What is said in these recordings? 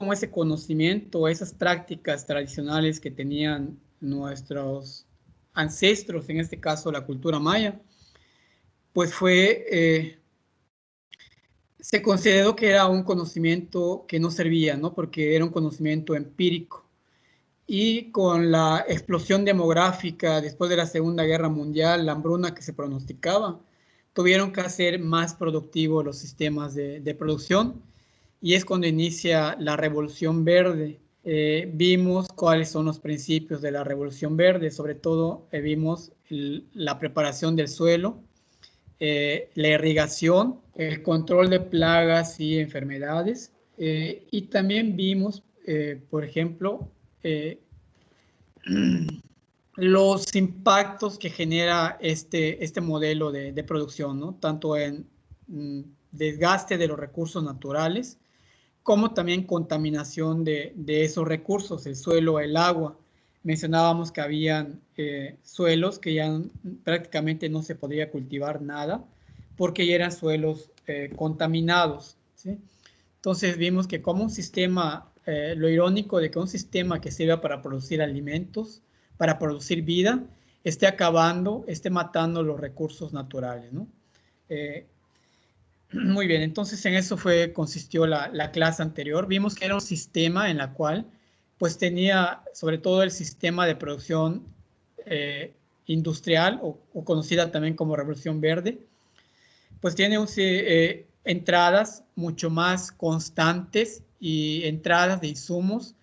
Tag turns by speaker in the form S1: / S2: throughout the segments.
S1: como ese conocimiento, esas prácticas tradicionales que tenían nuestros ancestros, en este caso la cultura maya, pues se consideró que era un conocimiento que no servía, ¿no? Porque era un conocimiento empírico. Y con la explosión demográfica después de la Segunda Guerra Mundial, la hambruna que se pronosticaba, tuvieron que hacer más productivos los sistemas de producción, y es cuando inicia la Revolución Verde. Vimos cuáles son los principios de la Revolución Verde, sobre todo vimos la preparación del suelo, la irrigación, el control de plagas y enfermedades, y también vimos, por ejemplo, los impactos que genera este modelo de producción, ¿no? Tanto en desgaste de los recursos naturales, como también contaminación de esos recursos, el suelo, el agua. Mencionábamos que habían suelos que ya prácticamente no se podía cultivar nada porque ya eran suelos contaminados, ¿sí? Entonces vimos que como un sistema, lo irónico de que un sistema que sirva para producir alimentos, para producir vida, esté acabando, esté matando los recursos naturales, ¿no? Muy bien, entonces en eso consistió la clase anterior. Vimos que era un sistema en la cual pues tenía sobre todo el sistema de producción industrial o conocida también como Revolución Verde, pues tiene entradas mucho más constantes y entradas de insumos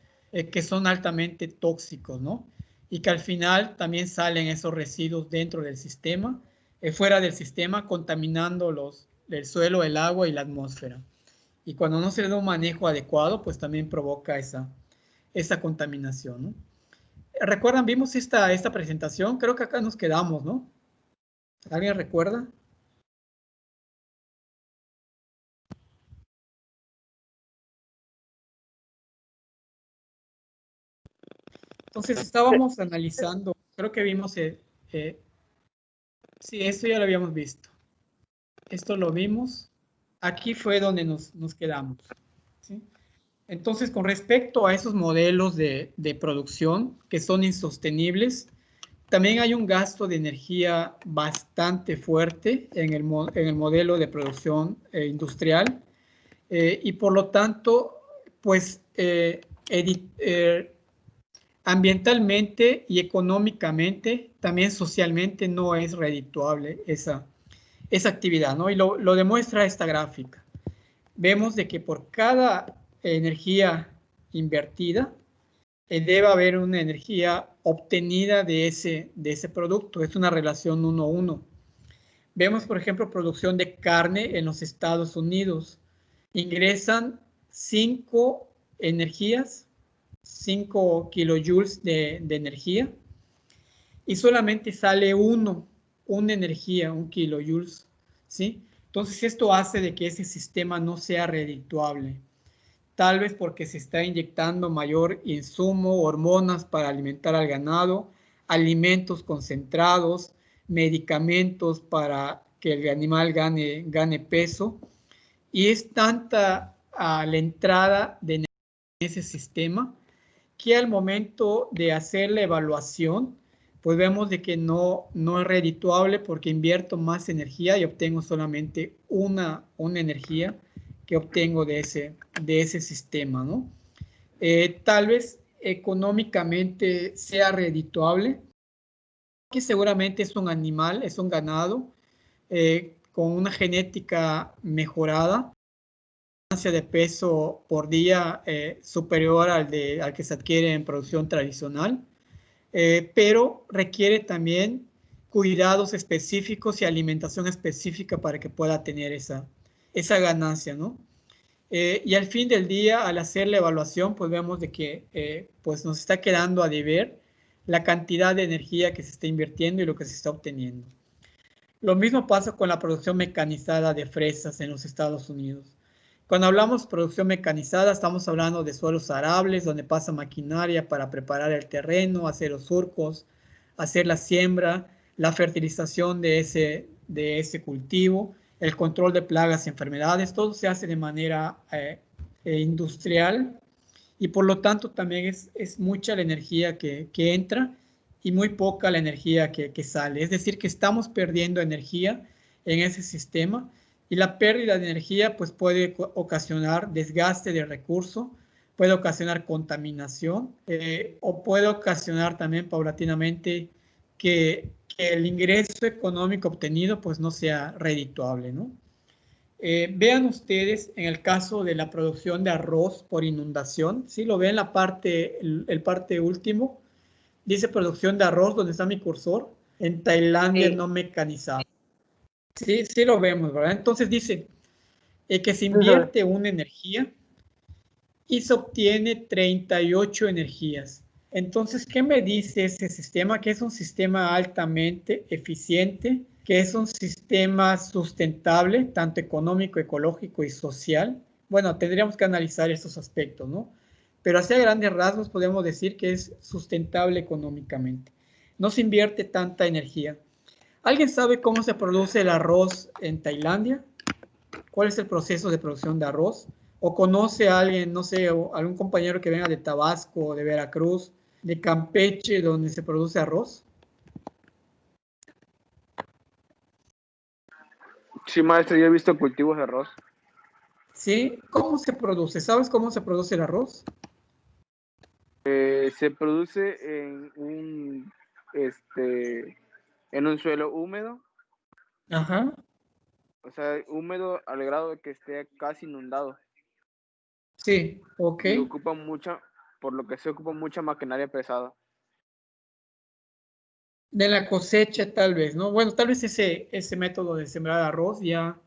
S1: que son altamente tóxicos, ¿no? Y que al final también salen esos residuos dentro del sistema, fuera del sistema, contaminando el suelo, el agua y la atmósfera. Y cuando no se le da un manejo adecuado, pues también provoca esa contaminación, ¿no? ¿Recuerdan? Vimos esta presentación, creo que acá nos quedamos, ¿no? ¿Alguien recuerda? Entonces estábamos analizando, creo que vimos, sí, esto ya lo habíamos visto. Esto lo vimos. Aquí fue donde nos quedamos, ¿sí? Entonces, con respecto a esos modelos de producción que son insostenibles, también hay un gasto de energía bastante fuerte en el modelo de producción industrial, y por lo tanto, pues ambientalmente y económicamente, también socialmente no es redituable esa actividad, ¿no? Y lo demuestra esta gráfica. Vemos de que por cada energía invertida, debe haber una energía obtenida de ese producto. Es una relación 1-1. Vemos, por ejemplo, producción de carne en los Estados Unidos. Ingresan 5 energías, 5 kilojoules de energía, y solamente sale una energía, 1 kilojoules, ¿sí? Entonces esto hace de que ese sistema no sea redituable, tal vez porque se está inyectando mayor insumo, hormonas para alimentar al ganado, alimentos concentrados, medicamentos para que el animal gane peso, y es tanta la entrada de ese sistema que al momento de hacer la evaluación, pues vemos de que no es redituable porque invierto más energía y obtengo solamente una energía que obtengo de ese sistema, ¿no? Tal vez económicamente sea redituable, que seguramente es un animal, es un ganado con una genética mejorada, de peso por día superior al que se adquiere en producción tradicional, pero requiere también cuidados específicos y alimentación específica para que pueda tener esa ganancia, ¿no? Y al fin del día, al hacer la evaluación, pues vemos de que pues nos está quedando a deber la cantidad de energía que se está invirtiendo y lo que se está obteniendo. Lo mismo pasa con la producción mecanizada de fresas en los Estados Unidos. Cuando hablamos de producción mecanizada, estamos hablando de suelos arables, donde pasa maquinaria para preparar el terreno, hacer los surcos, hacer la siembra, la fertilización de ese cultivo, el control de plagas y enfermedades. Todo se hace de manera industrial, y por lo tanto también es mucha la energía que entra y muy poca la energía que sale. Es decir, que estamos perdiendo energía en ese sistema y la pérdida de energía pues puede ocasionar desgaste de recurso, puede ocasionar contaminación o puede ocasionar también paulatinamente que el ingreso económico obtenido pues no sea redituable, ¿no? Vean ustedes en el caso de la producción de arroz por inundación, ¿sí? Lo ven la parte, el parte último, dice producción de arroz, donde está mi cursor, en Tailandia
S2: Sí.
S1: no mecanizado. Sí, sí lo vemos, ¿verdad? Entonces dice que se invierte una energía y se obtiene 38 energías. Entonces, ¿qué me dice ese sistema? Que es un sistema altamente eficiente, que es un sistema sustentable, tanto económico, ecológico y social. Bueno, tendríamos que analizar estos aspectos, ¿no? Pero así a grandes rasgos podemos decir que es sustentable económicamente. No se invierte tanta energía. ¿Alguien sabe cómo se produce el arroz en Tailandia? ¿Cuál es el proceso de producción de arroz? ¿O conoce a alguien, no sé, algún compañero que venga de Tabasco, de Veracruz, de Campeche, donde se produce arroz?
S3: Sí, maestro, yo he visto cultivos de arroz.
S1: ¿Sí? ¿Cómo se produce? ¿Sabes cómo se produce el arroz?
S3: Se produce en un suelo húmedo,
S1: Ajá.
S3: o sea, húmedo al grado de que esté casi inundado.
S1: Sí, ok.
S3: Y ocupa mucha, por lo que se ocupa mucha maquinaria pesada.
S1: De la cosecha tal vez, ¿no? Bueno, tal vez ese método de sembrar arroz ya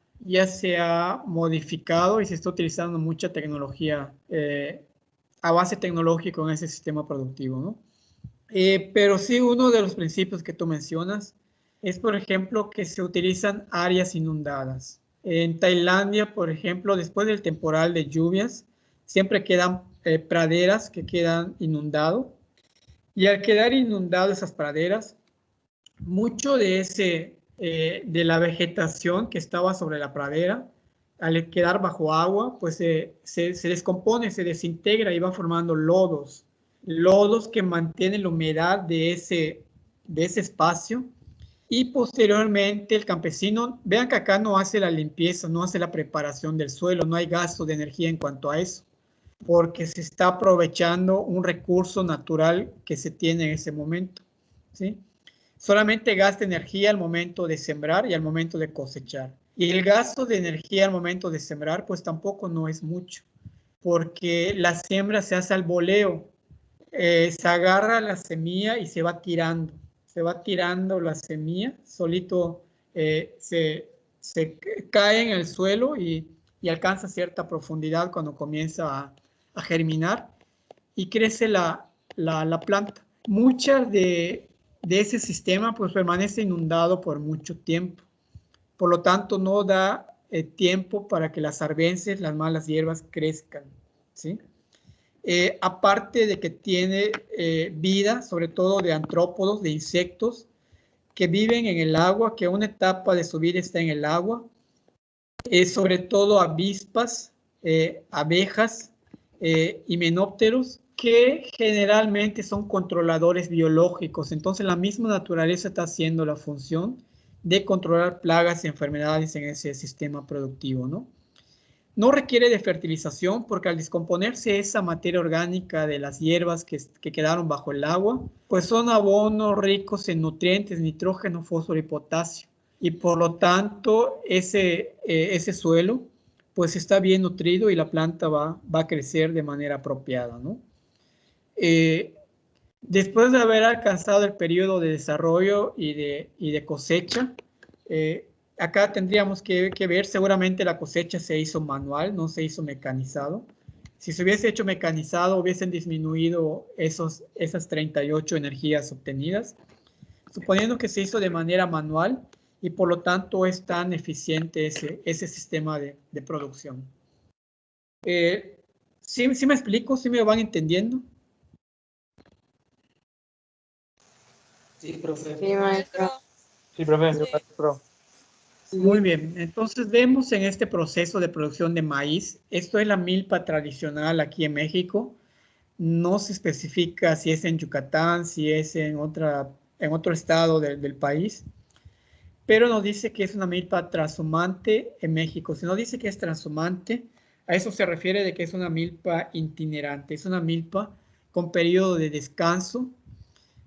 S1: se ha modificado y se está utilizando mucha tecnología, avance tecnológico en ese sistema productivo, ¿no? Pero sí, uno de los principios que tú mencionas es, por ejemplo, que se utilizan áreas inundadas. En Tailandia, por ejemplo, después del temporal de lluvias, siempre quedan praderas que quedan inundadas. Y al quedar inundadas esas praderas, mucho de la vegetación que estaba sobre la pradera, al quedar bajo agua, pues se descompone, se desintegra y va formando lodos, lodos que mantienen la humedad de ese espacio. Y posteriormente el campesino, vean que acá no hace la limpieza, no hace la preparación del suelo, no hay gasto de energía en cuanto a eso, porque se está aprovechando un recurso natural que se tiene en ese momento, ¿sí? Solamente gasta energía al momento de sembrar y al momento de cosechar. Y el gasto de energía al momento de sembrar, pues tampoco no es mucho, porque la siembra se hace al voleo. Se agarra la semilla y se va tirando la semilla, solito se cae en el suelo y alcanza cierta profundidad cuando comienza a germinar y crece la planta. Muchas de ese sistema pues permanece inundado por mucho tiempo. Por lo tanto, no da tiempo para que las arbences, las malas hierbas, crezcan, ¿sí? Aparte de que tiene vida, sobre todo de artrópodos, de insectos, que viven en el agua, que una etapa de su vida está en el agua, sobre todo avispas, abejas, himenópteros, que generalmente son controladores biológicos. Entonces la misma naturaleza está haciendo la función de controlar plagas y enfermedades en ese sistema productivo, ¿no? No requiere de fertilización porque al descomponerse esa materia orgánica de las hierbas que quedaron bajo el agua, pues son abonos ricos en nutrientes, nitrógeno, fósforo y potasio. Y por lo tanto, ese suelo pues está bien nutrido y la planta va a crecer de manera apropiada, ¿no? Eh, Después de haber alcanzado el periodo de desarrollo y de cosecha, acá tendríamos que ver, seguramente la cosecha se hizo manual, no se hizo mecanizado. Si se hubiese hecho mecanizado, hubiesen disminuido esas 38 energías obtenidas, suponiendo que se hizo de manera manual y por lo tanto es tan eficiente ese sistema de producción. ¿Sí me explico? ¿Sí me van entendiendo?
S2: Sí, profe. Sí, maestro.
S3: Sí, profe.
S1: Muy bien, entonces vemos en este proceso de producción de maíz, esto es la milpa tradicional aquí en México, No se especifica si es en Yucatán, si es en otro estado del país, pero nos dice que es una milpa transhumante en México. Si no dice que es transhumante, a eso se refiere de que es una milpa itinerante, es una milpa con periodo de descanso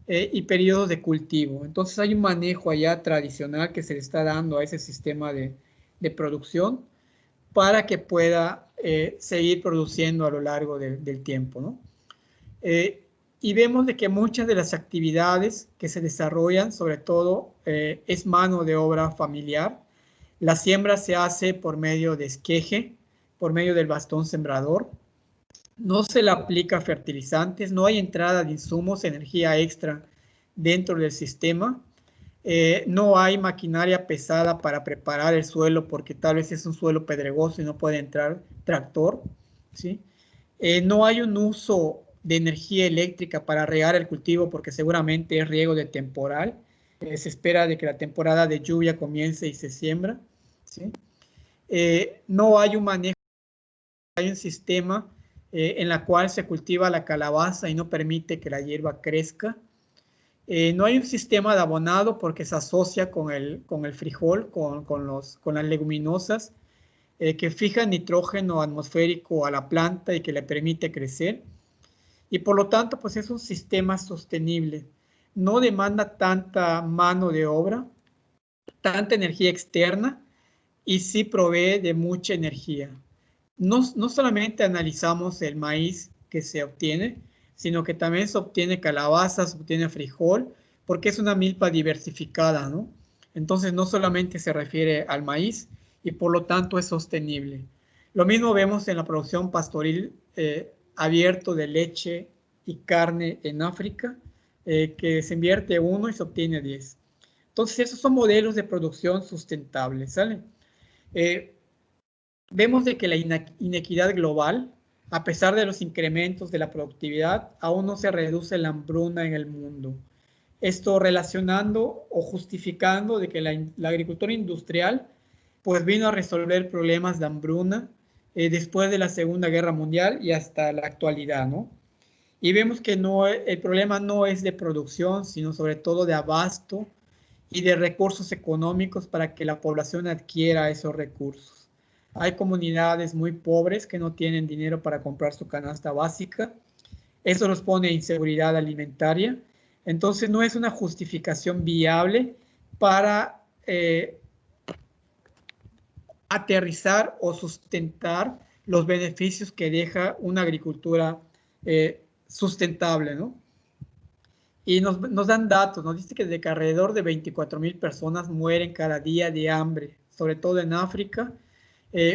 S1: y periodos de cultivo. Entonces hay un manejo allá tradicional que se le está dando a ese sistema de producción para que pueda seguir produciendo a lo largo del tiempo, ¿no? Y vemos de que muchas de las actividades que se desarrollan, sobre todo, es mano de obra familiar. La siembra se hace por medio de esqueje, por medio del bastón sembrador. No se le aplica fertilizantes, no hay entrada de insumos, energía extra dentro del sistema. No hay maquinaria pesada para preparar el suelo porque tal vez es un suelo pedregoso y no puede entrar tractor, ¿sí? No hay un uso de energía eléctrica para regar el cultivo porque seguramente es riego de temporal. Se espera de que la temporada de lluvia comience y se siembra, ¿sí? No hay un manejo, hay un sistema en la cual se cultiva la calabaza y no permite que la hierba crezca. No hay un sistema de abonado porque se asocia con el frijol, con las leguminosas, que fijan nitrógeno atmosférico a la planta y que le permite crecer. Y por lo tanto, pues es un sistema sostenible. No demanda tanta mano de obra, tanta energía externa y sí provee de mucha energía. No solamente analizamos el maíz que se obtiene, sino que también se obtiene calabaza, se obtiene frijol, porque es una milpa diversificada, ¿no? Entonces no solamente se refiere al maíz y por lo tanto es sostenible. Lo mismo vemos en la producción pastoril abierto de leche y carne en África, que se invierte 1 y se obtiene 10. Entonces esos son modelos de producción sustentables, ¿sale? Vemos de que la inequidad global, a pesar de los incrementos de la productividad, aún no se reduce la hambruna en el mundo. Esto relacionando o justificando de que la agricultura industrial pues vino a resolver problemas de hambruna después de la Segunda Guerra Mundial y hasta la actualidad, ¿no? Y vemos que el problema no es de producción, sino sobre todo de abasto y de recursos económicos para que la población adquiera esos recursos. Hay comunidades muy pobres que no tienen dinero para comprar su canasta básica. Eso los pone en inseguridad alimentaria. Entonces no es una justificación viable para aterrizar o sustentar los beneficios que deja una agricultura sustentable, ¿no? Y nos dan datos, nos dice que de que alrededor de 24,000 personas mueren cada día de hambre, sobre todo en África.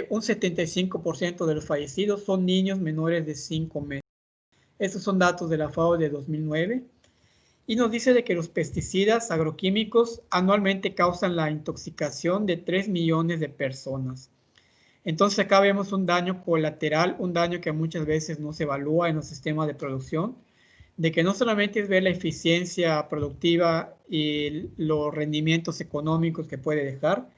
S1: Un 75% de los fallecidos son niños menores de 5 meses. Estos son datos de la FAO de 2009. Y nos dice de que los pesticidas agroquímicos anualmente causan la intoxicación de 3 millones de personas. Entonces acá vemos un daño colateral, un daño que muchas veces no se evalúa en los sistemas de producción, de que no solamente es ver la eficiencia productiva y los rendimientos económicos que puede dejar,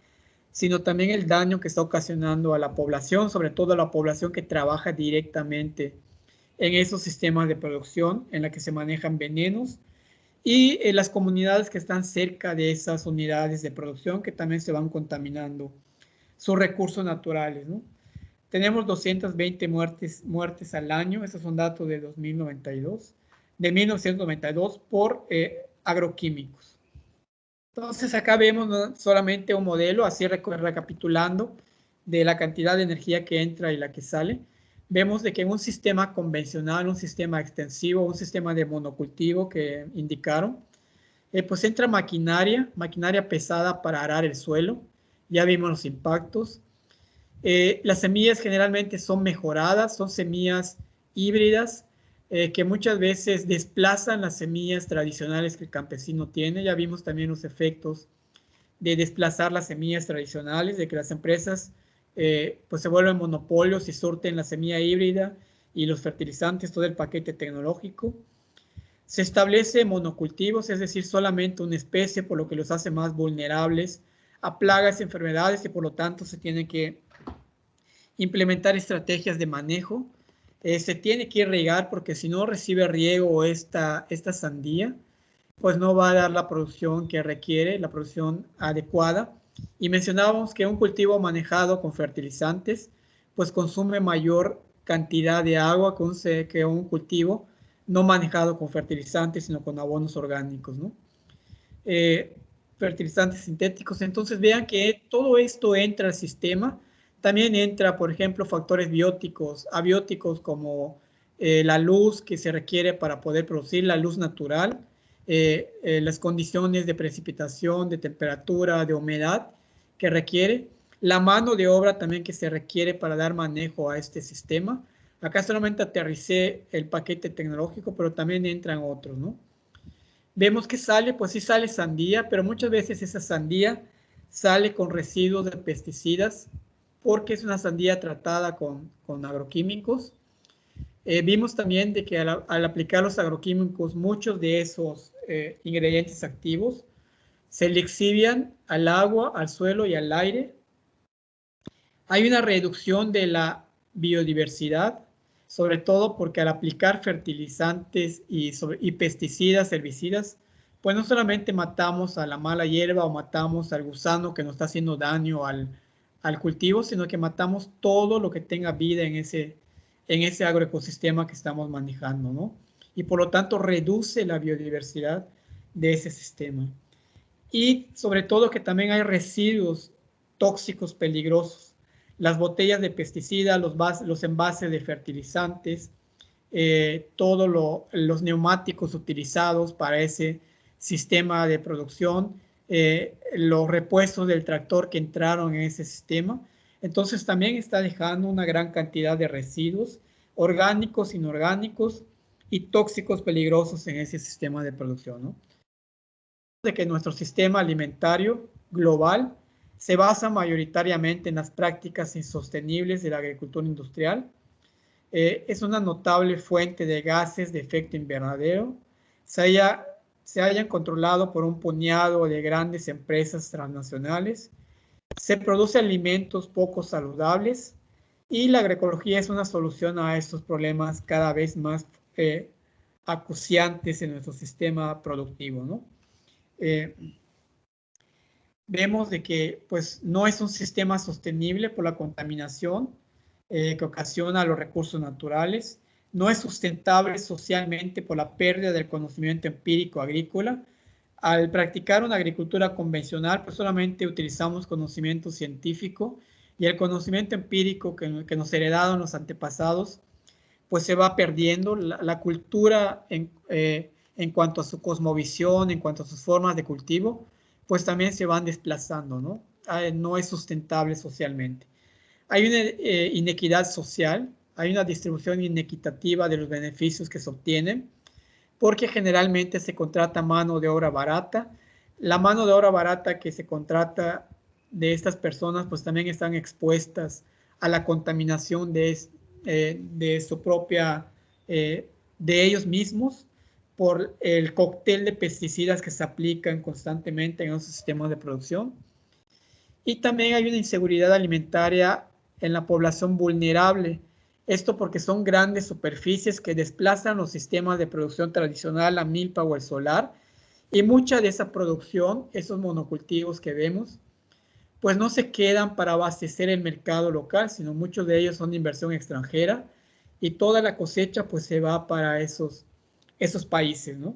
S1: sino también el daño que está ocasionando a la población, sobre todo a la población que trabaja directamente en esos sistemas de producción en la que se manejan venenos y en las comunidades que están cerca de esas unidades de producción que también se van contaminando sus recursos naturales, ¿no? Tenemos 220 muertes al año, esos son datos de 1992 por agroquímicos. Entonces acá vemos, ¿no?, solamente un modelo, así recapitulando, de la cantidad de energía que entra y la que sale. Vemos de que en un sistema convencional, un sistema extensivo, un sistema de monocultivo que indicaron, pues entra maquinaria pesada para arar el suelo. Ya vimos los impactos. Las semillas generalmente son mejoradas, son semillas híbridas que muchas veces desplazan las semillas tradicionales que el campesino tiene. Ya vimos también los efectos de desplazar las semillas tradicionales, de que las empresas pues se vuelven monopolios y surten la semilla híbrida y los fertilizantes, todo el paquete tecnológico. Se establece monocultivos, es decir, solamente una especie, por lo que los hace más vulnerables a plagas y enfermedades y por lo tanto se tienen que implementar estrategias de manejo Se tiene que regar porque si no recibe riego esta sandía, pues no va a dar la producción que requiere, la producción adecuada. Y mencionábamos que un cultivo manejado con fertilizantes, pues consume mayor cantidad de agua que un cultivo no manejado con fertilizantes, sino con abonos orgánicos, ¿no? Fertilizantes sintéticos. Entonces vean que todo esto entra al sistema. También entra, por ejemplo, factores bióticos, abióticos como la luz que se requiere para poder producir, la luz natural, las condiciones de precipitación, de temperatura, de humedad que requiere, la mano de obra también que se requiere para dar manejo a este sistema. Acá solamente aterricé el paquete tecnológico, pero también entran otros, ¿no? Vemos que sale, pues sí sale sandía, pero muchas veces esa sandía sale con residuos de pesticidas porque es una sandía tratada con agroquímicos. Vimos también de que al aplicar los agroquímicos, muchos de esos ingredientes activos se lixivian al agua, al suelo y al aire. Hay una reducción de la biodiversidad, sobre todo porque al aplicar fertilizantes y pesticidas, herbicidas, pues no solamente matamos a la mala hierba o matamos al gusano que nos está haciendo daño al cultivo, sino que matamos todo lo que tenga vida en ese agroecosistema que estamos manejando, ¿no? Y por lo tanto reduce la biodiversidad de ese sistema. Y sobre todo que también hay residuos tóxicos peligrosos. Las botellas de pesticidas, los envases de fertilizantes, todos los neumáticos utilizados para ese sistema de producción, los repuestos del tractor que entraron en ese sistema. Entonces también está dejando una gran cantidad de residuos orgánicos, inorgánicos y tóxicos peligrosos en ese sistema de producción, ¿no? De que nuestro sistema alimentario global se basa mayoritariamente en las prácticas insostenibles de la agricultura industrial. Es una notable fuente de gases de efecto invernadero. Se hayan controlado por un puñado de grandes empresas transnacionales. Se producen alimentos poco saludables y la agroecología es una solución a estos problemas cada vez más acuciantes en nuestro sistema productivo, ¿no? Vemos de que pues no es un sistema sostenible por la contaminación que ocasiona los recursos naturales, no es sustentable socialmente por la pérdida del conocimiento empírico agrícola. Al practicar una agricultura convencional, pues solamente utilizamos conocimiento científico y el conocimiento empírico que nos heredaron los antepasados, pues se va perdiendo. La cultura en cuanto a su cosmovisión, en cuanto a sus formas de cultivo, pues también se van desplazando, ¿no? No es sustentable socialmente. Hay una inequidad social, hay una distribución inequitativa de los beneficios que se obtienen, porque generalmente se contrata mano de obra barata. La mano de obra barata que se contrata de estas personas, pues también están expuestas a la contaminación de su propia, de ellos mismos, por el cóctel de pesticidas que se aplican constantemente en esos sistemas de producción. Y también hay una inseguridad alimentaria en la población vulnerable. Esto porque son grandes superficies que desplazan los sistemas de producción tradicional, la milpa o el solar, y mucha de esa producción, esos monocultivos que vemos, pues no se quedan para abastecer el mercado local, sino muchos de ellos son de inversión extranjera y toda la cosecha pues se va para esos países, ¿no?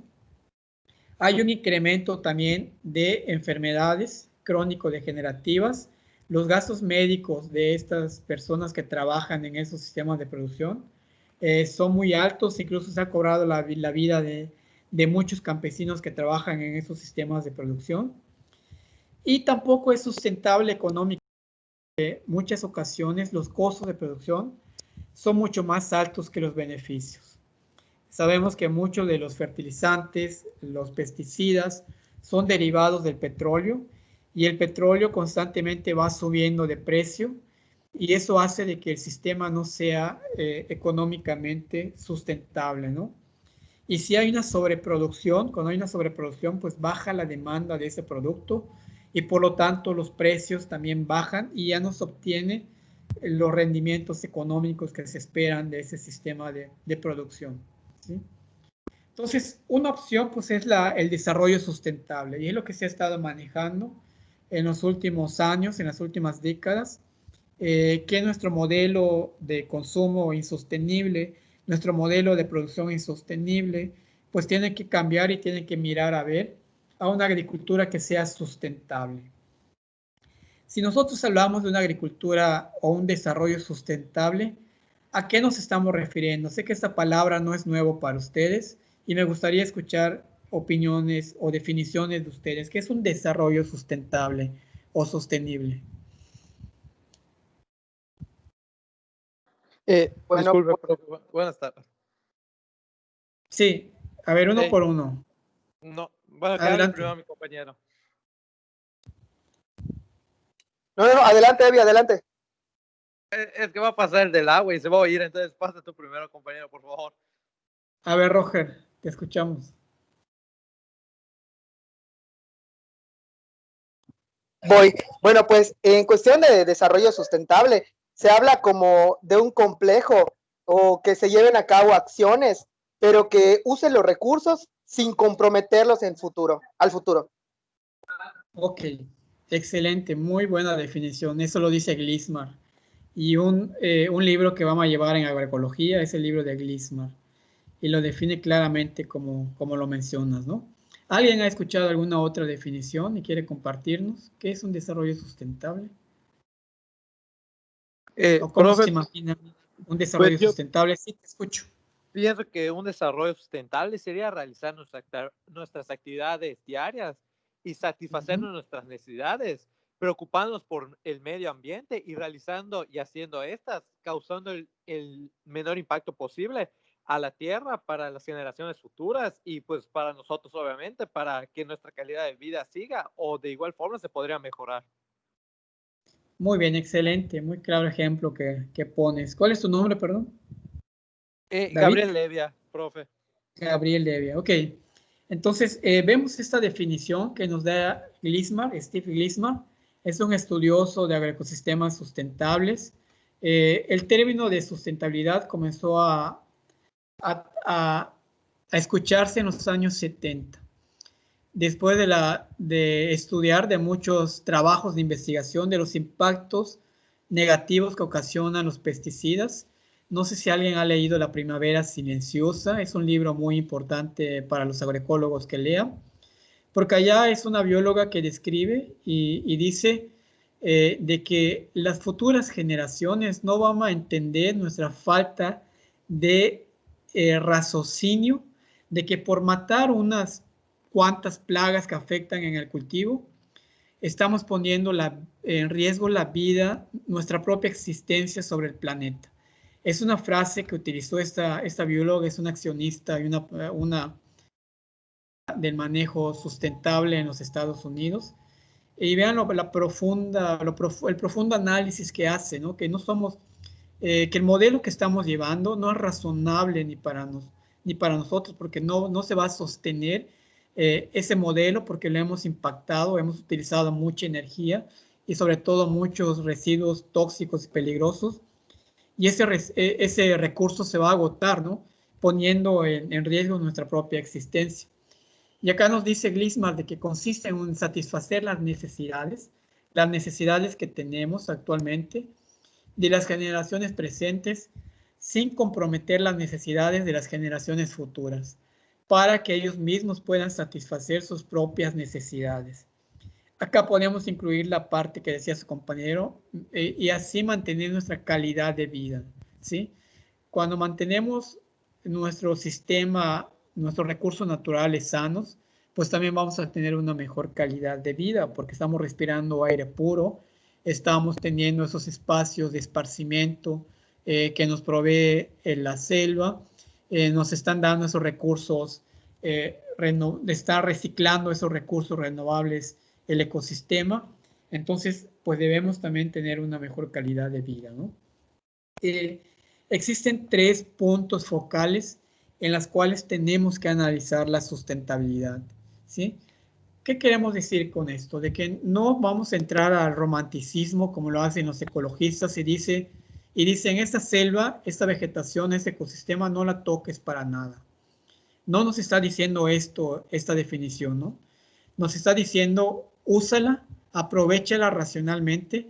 S1: Hay un incremento también de enfermedades crónico-degenerativas. Los gastos médicos de estas personas que trabajan en esos sistemas de producción son muy altos, incluso se ha cobrado la vida de muchos campesinos que trabajan en esos sistemas de producción. Y tampoco es sustentable económicamente. En muchas ocasiones los costos de producción son mucho más altos que los beneficios. Sabemos que muchos de los fertilizantes, los pesticidas, son derivados del petróleo y el petróleo constantemente va subiendo de precio y eso hace de que el sistema no sea económicamente sustentable, ¿no? Y si hay una sobreproducción, cuando hay una sobreproducción, pues baja la demanda de ese producto y por lo tanto los precios también bajan y ya no se obtiene los rendimientos económicos que se esperan de ese sistema de producción, ¿sí? Entonces, una opción pues es el desarrollo sustentable y es lo que se ha estado manejando en los últimos años, en las últimas décadas, que nuestro modelo de consumo insostenible, nuestro modelo de producción insostenible, pues tiene que cambiar y tiene que mirar a ver a una agricultura que sea sustentable. Si nosotros hablamos de una agricultura o un desarrollo sustentable, ¿a qué nos estamos refiriendo? Sé que esta palabra no es nuevo para ustedes y me gustaría escuchar opiniones o definiciones de ustedes. ¿Qué es un desarrollo sustentable o sostenible?
S2: Bueno,
S4: Disculpe, profe. Buenas tardes.
S1: Sí, a ver, uno por uno.
S4: No, bueno, que hable
S1: Adelante.
S4: primero mi compañero.
S2: no, adelante, Evi, adelante.
S4: Es que va a pasar el del agua y se va a oír, entonces pasa tú primero, compañero, por favor.
S1: A ver, Roger, te escuchamos.
S2: Voy. Bueno, pues en cuestión de desarrollo sustentable, se habla como de un complejo o que se lleven a cabo acciones, pero que usen los recursos sin comprometerlos al futuro.
S1: Ok, excelente, muy buena definición. Eso lo dice Glismar. Y un libro que vamos a llevar en agroecología es el libro de Glismar. Y lo define claramente como lo mencionas, ¿no? ¿Alguien ha escuchado alguna otra definición y quiere compartirnos? ¿Qué es un desarrollo sustentable? ¿O cómo se
S4: Profe,
S1: imagina un desarrollo
S4: pues yo
S1: sustentable? Sí, te escucho.
S4: pienso que un desarrollo sustentable sería realizar nuestras actividades diarias y satisfacer nuestras necesidades, preocupándonos por el medio ambiente y realizando y haciendo estas, causando el menor impacto posible a la tierra para las generaciones futuras y pues para nosotros obviamente, para que nuestra calidad de vida siga o de igual forma se podría mejorar.
S1: Muy bien, excelente, muy claro ejemplo que pones. ¿Cuál es tu nombre, perdón? David.
S4: Gabriel Levia, profe.
S1: Gabriel Levia, ok. Entonces, vemos esta definición que nos da Glismar, Steve Glismar, es un estudioso de agroecosistemas sustentables. El término de sustentabilidad comenzó a, a escucharse en los años 70. Después de estudiar de muchos trabajos de investigación de los impactos negativos que ocasionan los pesticidas. No sé si alguien ha leído La Primavera Silenciosa, es un libro muy importante para los agroecólogos que lean, porque allá es una bióloga que describe y dice de que las futuras generaciones no van a entender nuestra falta de raciocinio, de que por matar unas cuantas plagas que afectan en el cultivo, estamos poniendo en riesgo la vida, nuestra propia existencia sobre el planeta. Es una frase que utilizó esta bióloga, es una accionista y una del manejo sustentable en los Estados Unidos. Y vean el profundo análisis que hace, ¿no? Que no somos, que el modelo que estamos llevando no es razonable ni para nosotros, porque no se va a sostener ese modelo porque lo hemos impactado, hemos utilizado mucha energía y sobre todo muchos residuos tóxicos y peligrosos. Y ese recurso se va a agotar, ¿no? Poniendo en riesgo nuestra propia existencia. Y acá nos dice Glismar de que consiste en satisfacer las necesidades que tenemos actualmente de las generaciones presentes sin comprometer las necesidades de las generaciones futuras, para que ellos mismos puedan satisfacer sus propias necesidades. Acá podemos incluir la parte que decía su compañero y así mantener nuestra calidad de vida, ¿sí? Cuando mantenemos nuestro sistema, nuestros recursos naturales sanos, pues también vamos a tener una mejor calidad de vida porque estamos respirando aire puro, estamos teniendo esos espacios de esparcimiento que nos provee la selva, nos están dando esos recursos, está reciclando esos recursos renovables el ecosistema, entonces pues debemos también tener una mejor calidad de vida, ¿no? Existen 3 puntos focales en los cuales tenemos que analizar la sustentabilidad, ¿sí? ¿Qué queremos decir con esto? De que no vamos a entrar al romanticismo como lo hacen los ecologistas y dicen, esta selva, esta vegetación, este ecosistema, no la toques para nada. No nos está diciendo esto, esta definición, ¿no? Nos está diciendo, úsala, aprovéchala racionalmente,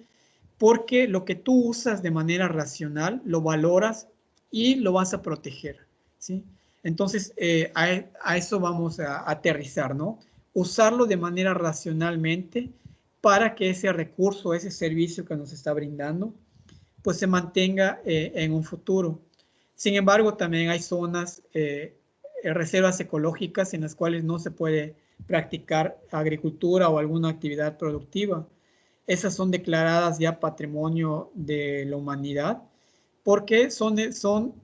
S1: porque lo que tú usas de manera racional, lo valoras y lo vas a proteger, ¿sí? Entonces, a eso vamos a aterrizar, ¿no? Usarlo de manera racionalmente para que ese recurso, ese servicio que nos está brindando, pues se mantenga en un futuro. Sin embargo, también hay zonas, reservas ecológicas en las cuales no se puede practicar agricultura o alguna actividad productiva. Esas son declaradas ya patrimonio de la humanidad porque son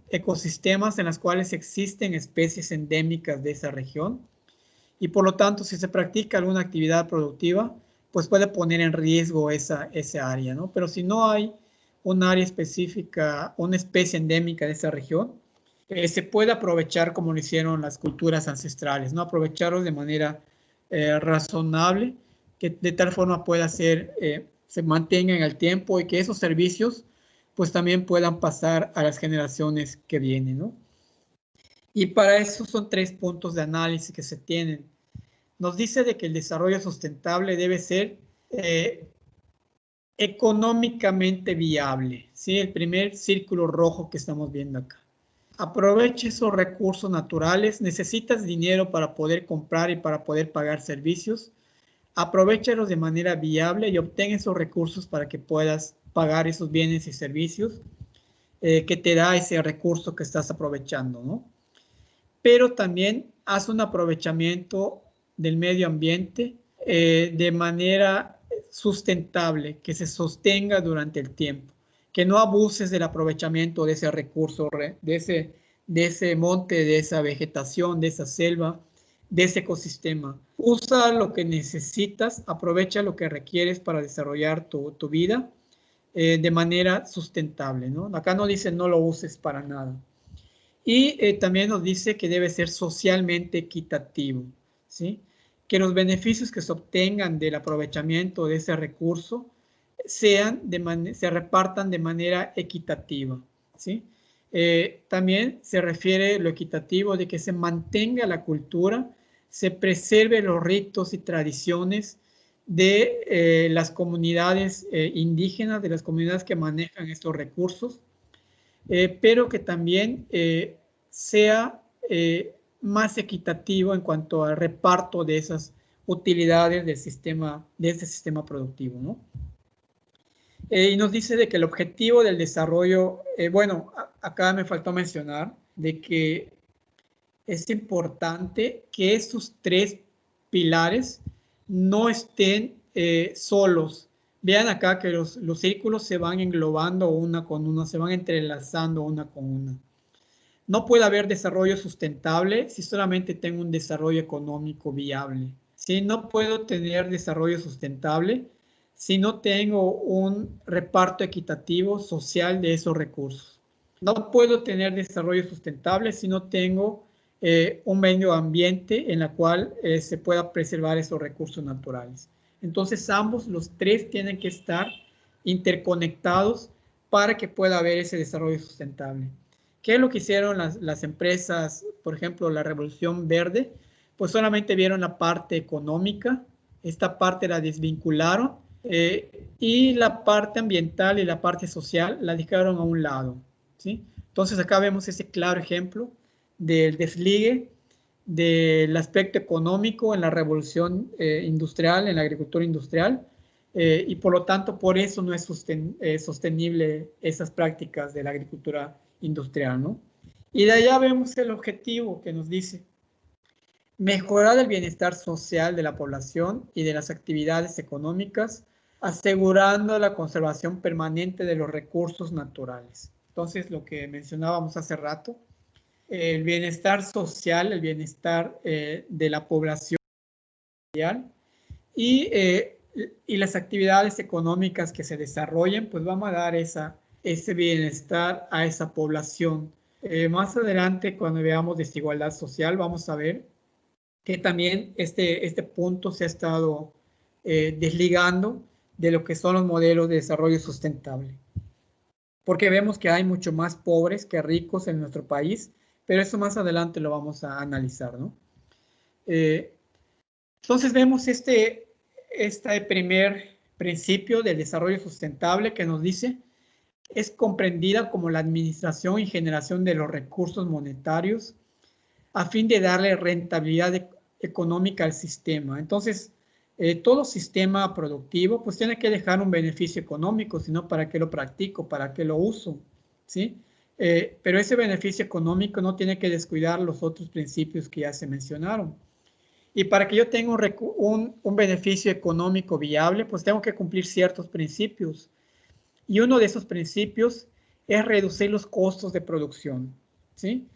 S1: ecosistemas en los cuales existen especies endémicas de esa región y por lo tanto si se practica alguna actividad productiva pues puede poner en riesgo esa área, ¿no? Pero si no hay un área específica, una especie endémica de esa región, se puede aprovechar como lo hicieron las culturas ancestrales, ¿no? Aprovecharlos de manera razonable, que de tal forma pueda ser, se mantenga en el tiempo y que esos servicios pues también puedan pasar a las generaciones que vienen, ¿no? Y para eso son 3 puntos de análisis que se tienen. Nos dice de que el desarrollo sustentable debe ser económicamente viable, ¿sí? El primer círculo rojo que estamos viendo acá. Aproveche esos recursos naturales. Necesitas dinero para poder comprar y para poder pagar servicios. Aprovéchalos de manera viable y obtén esos recursos para que puedas pagar esos bienes y servicios que te da ese recurso que estás aprovechando, ¿no? Pero también haz un aprovechamiento del medio ambiente de manera sustentable, que se sostenga durante el tiempo, que no abuses del aprovechamiento de ese recurso, de ese monte, de esa vegetación, de esa selva, de ese ecosistema. Usa lo que necesitas, aprovecha lo que requieres para desarrollar tu vida de manera sustentable, ¿no? Acá no dice no lo uses para nada. Y también nos dice que debe ser socialmente equitativo, ¿sí? Que los beneficios que se obtengan del aprovechamiento de ese recurso se repartan de manera equitativa, ¿sí? También se refiere lo equitativo de que se mantenga la cultura, se preserve los ritos y tradiciones de las comunidades indígenas, de las comunidades que manejan estos recursos, pero que también sea más equitativo en cuanto al reparto de esas utilidades del sistema, de este sistema productivo, ¿no? Y nos dice de que el objetivo del desarrollo, bueno, acá me faltó mencionar de que es importante que estos 3 pilares no estén solos. Vean acá que los círculos se van englobando una con una, se van entrelazando una con una. No puede haber desarrollo sustentable si solamente tengo un desarrollo económico viable. ¿Sí? No puedo tener desarrollo sustentable si no tengo un reparto equitativo social de esos recursos. No puedo tener desarrollo sustentable si no tengo un medio ambiente en el cual se pueda preservar esos recursos naturales. Entonces, ambos, los 3, tienen que estar interconectados para que pueda haber ese desarrollo sustentable. ¿Qué es lo que hicieron las empresas, por ejemplo, la Revolución Verde? Pues solamente vieron la parte económica, esta parte la desvincularon y la parte ambiental y la parte social la dejaron a un lado, ¿sí? Entonces acá vemos ese claro ejemplo del desligue del aspecto económico en la revolución industrial, en la agricultura industrial, y por lo tanto por eso no es sostenible esas prácticas de la agricultura industrial, ¿no? Y de allá vemos el objetivo que nos dice mejorar el bienestar social de la población y de las actividades económicas, asegurando la conservación permanente de los recursos naturales. Entonces, lo que mencionábamos hace rato, el bienestar social, el bienestar de la población y las actividades económicas que se desarrollen, pues vamos a dar ese bienestar a esa población. Más adelante, cuando veamos desigualdad social, vamos a ver que también este punto se ha estado desligando de lo que son los modelos de desarrollo sustentable. Porque vemos que hay mucho más pobres que ricos en nuestro país, pero eso más adelante lo vamos a analizar, ¿no? Entonces vemos este primer principio del desarrollo sustentable que nos dice es comprendida como la administración y generación de los recursos monetarios a fin de darle rentabilidad económica al sistema. Entonces, todo sistema productivo pues tiene que dejar un beneficio económico, sino para qué lo practico, para qué lo uso, ¿sí? Pero ese beneficio económico no tiene que descuidar los otros principios que ya se mencionaron. Y para que yo tenga un beneficio económico viable, pues tengo que cumplir ciertos principios. Y uno de esos principios es reducir los costos de producción, ¿sí?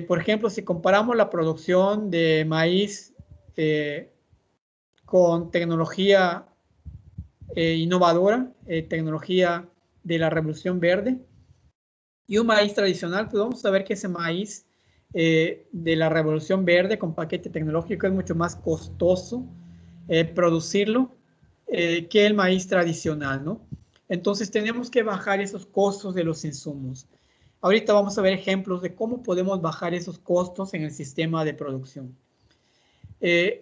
S1: Por ejemplo, si comparamos la producción de maíz con tecnología innovadora, tecnología de la Revolución Verde, y un maíz tradicional, pues vamos a ver que ese maíz de la Revolución Verde con paquete tecnológico es mucho más costoso producirlo que el maíz tradicional, ¿no? Entonces tenemos que bajar esos costos de los insumos. Ahorita vamos a ver ejemplos de cómo podemos bajar esos costos en el sistema de producción.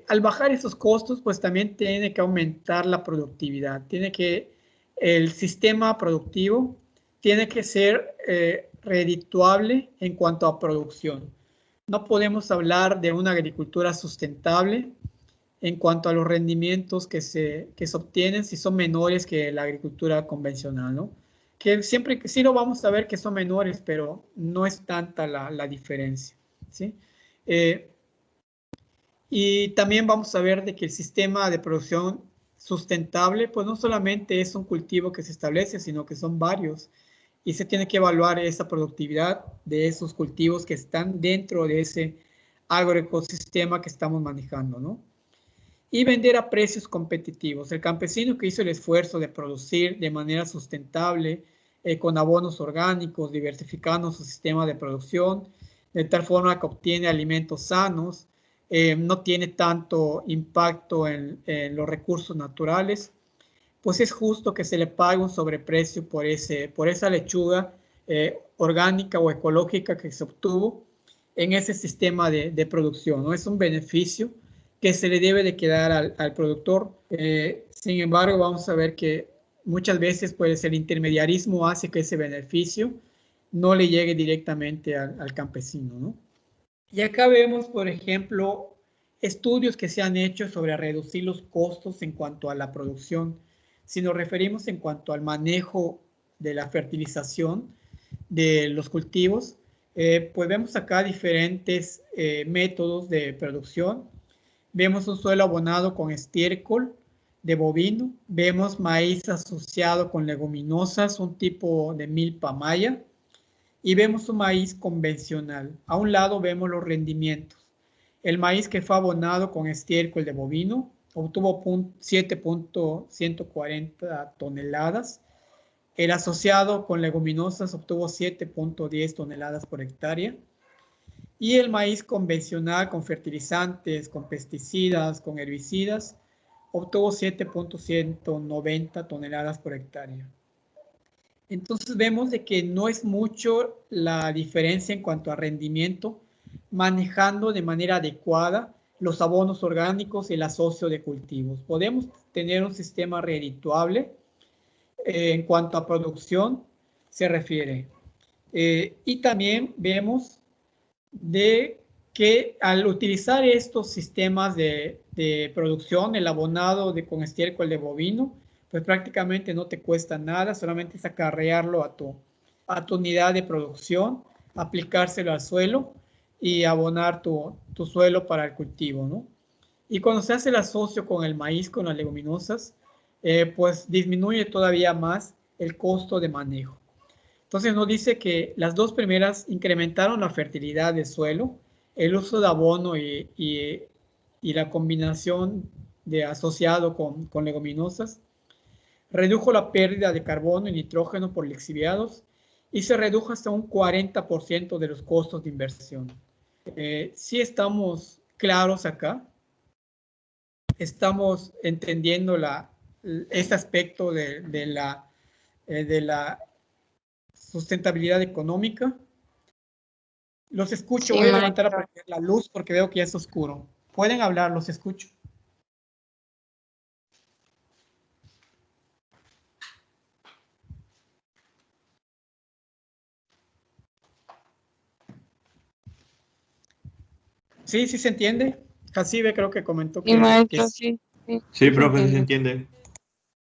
S1: Al bajar esos costos, pues también tiene que aumentar la productividad. El sistema productivo tiene que ser redituable en cuanto a producción. No podemos hablar de una agricultura sustentable en cuanto a los rendimientos que se obtienen si son menores que la agricultura convencional, ¿no? Que siempre que sí lo vamos a ver que son menores, pero no es tanta la diferencia, ¿sí? Y también vamos a ver de que el sistema de producción sustentable, pues no solamente es un cultivo que se establece, sino que son varios. Y se tiene que evaluar esa productividad de esos cultivos que están dentro de ese agroecosistema que estamos manejando, ¿no? Y vender a precios competitivos. El campesino que hizo el esfuerzo de producir de manera sustentable, con abonos orgánicos, diversificando su sistema de producción, de tal forma que obtiene alimentos sanos, no tiene tanto impacto en los recursos naturales, pues es justo que se le pague un sobreprecio por esa lechuga orgánica o ecológica que se obtuvo en ese sistema de producción, ¿no? Es un beneficio que se le debe de quedar al productor. Sin embargo, vamos a ver que muchas veces pues el intermediarismo hace que ese beneficio no le llegue directamente al campesino, ¿no? Y acá vemos, por ejemplo, estudios que se han hecho sobre reducir los costos en cuanto a la producción. Si nos referimos en cuanto al manejo de la fertilización de los cultivos, pues vemos acá diferentes métodos de producción. Vemos un suelo abonado con estiércol de bovino. Vemos maíz asociado con leguminosas, un tipo de milpa maya. Y vemos un maíz convencional. A un lado vemos los rendimientos. El maíz que fue abonado con estiércol de bovino obtuvo 7.140 toneladas. El asociado con leguminosas obtuvo 7.10 toneladas por hectárea. Y el maíz convencional con fertilizantes, con pesticidas, con herbicidas, obtuvo 7.190 toneladas por hectárea. Entonces vemos de que no es mucho la diferencia en cuanto a rendimiento, manejando de manera adecuada los abonos orgánicos y el asocio de cultivos. Podemos tener un sistema redituable en cuanto a producción se refiere. Y también vemos de que al utilizar estos sistemas de producción, el abonado con estiércol de bovino, pues prácticamente no te cuesta nada, solamente es acarrearlo a tu unidad de producción, aplicárselo al suelo y abonar tu suelo para el cultivo, ¿no? Y cuando se hace el asocio con el maíz, con las leguminosas, pues disminuye todavía más el costo de manejo. Entonces nos dice que las dos primeras incrementaron la fertilidad del suelo, el uso de abono y la combinación de asociado con leguminosas, redujo la pérdida de carbono y nitrógeno por lixiviados y se redujo hasta un 40% de los costos de inversión. Sí estamos claros acá. Estamos entendiendo este aspecto de la sustentabilidad económica. Los escucho,
S5: Sí,
S1: voy a levantar a
S5: maestro.
S1: prender la luz porque veo que ya es oscuro. Pueden hablar, los escucho. Sí, sí se entiende. Jacibe creo que comentó
S5: Sí,
S1: que
S5: maestro,
S1: sí.
S5: sí, sí,
S6: Sí,
S5: sí se
S6: profe, sí se
S5: entiende.
S6: entiende.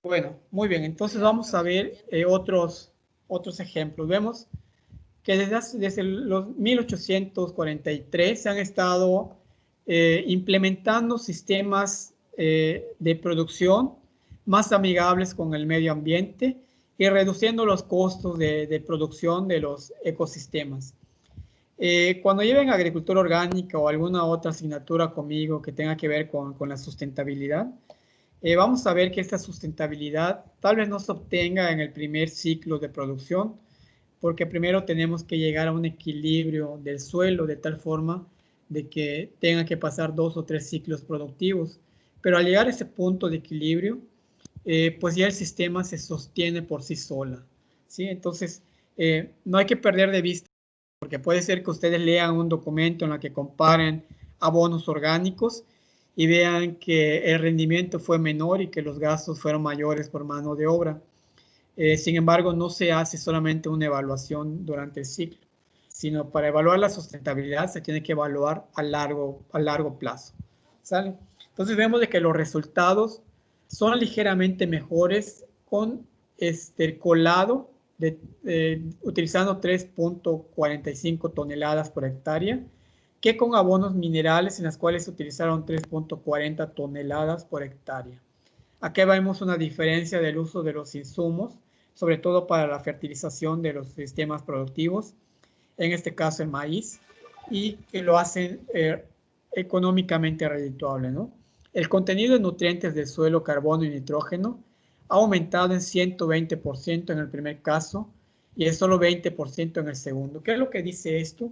S1: Bueno, muy bien. Entonces vamos a ver otros ejemplos. Vemos que desde los 1843 se han estado implementando sistemas de producción más amigables con el medio ambiente y reduciendo los costos de producción de los ecosistemas. Cuando lleven agricultura orgánica o alguna otra asignatura conmigo que tenga que ver con la sustentabilidad, vamos a ver que esta sustentabilidad tal vez no se obtenga en el primer ciclo de producción, porque primero tenemos que llegar a un equilibrio del suelo de tal forma de que tenga que pasar 2 o 3 ciclos productivos. Pero al llegar a ese punto de equilibrio, pues ya el sistema se sostiene por sí sola, ¿sí? Entonces, no hay que perder de vista, porque puede ser que ustedes lean un documento en el que comparen abonos orgánicos y vean que el rendimiento fue menor y que los gastos fueron mayores por mano de obra. Sin embargo, no se hace solamente una evaluación durante el ciclo, sino para evaluar la sustentabilidad se tiene que evaluar a largo plazo. ¿Sale? Entonces vemos de que los resultados son ligeramente mejores con el colado utilizando 3.45 toneladas por hectárea que con abonos minerales en las cuales se utilizaron 3.40 toneladas por hectárea. Aquí vemos una diferencia del uso de los insumos, sobre todo para la fertilización de los sistemas productivos, en este caso el maíz, y que lo hacen económicamente redituable, ¿no? El contenido de nutrientes del suelo, carbono y nitrógeno ha aumentado en 120% en el primer caso y es solo 20% en el segundo. ¿Qué es lo que dice esto?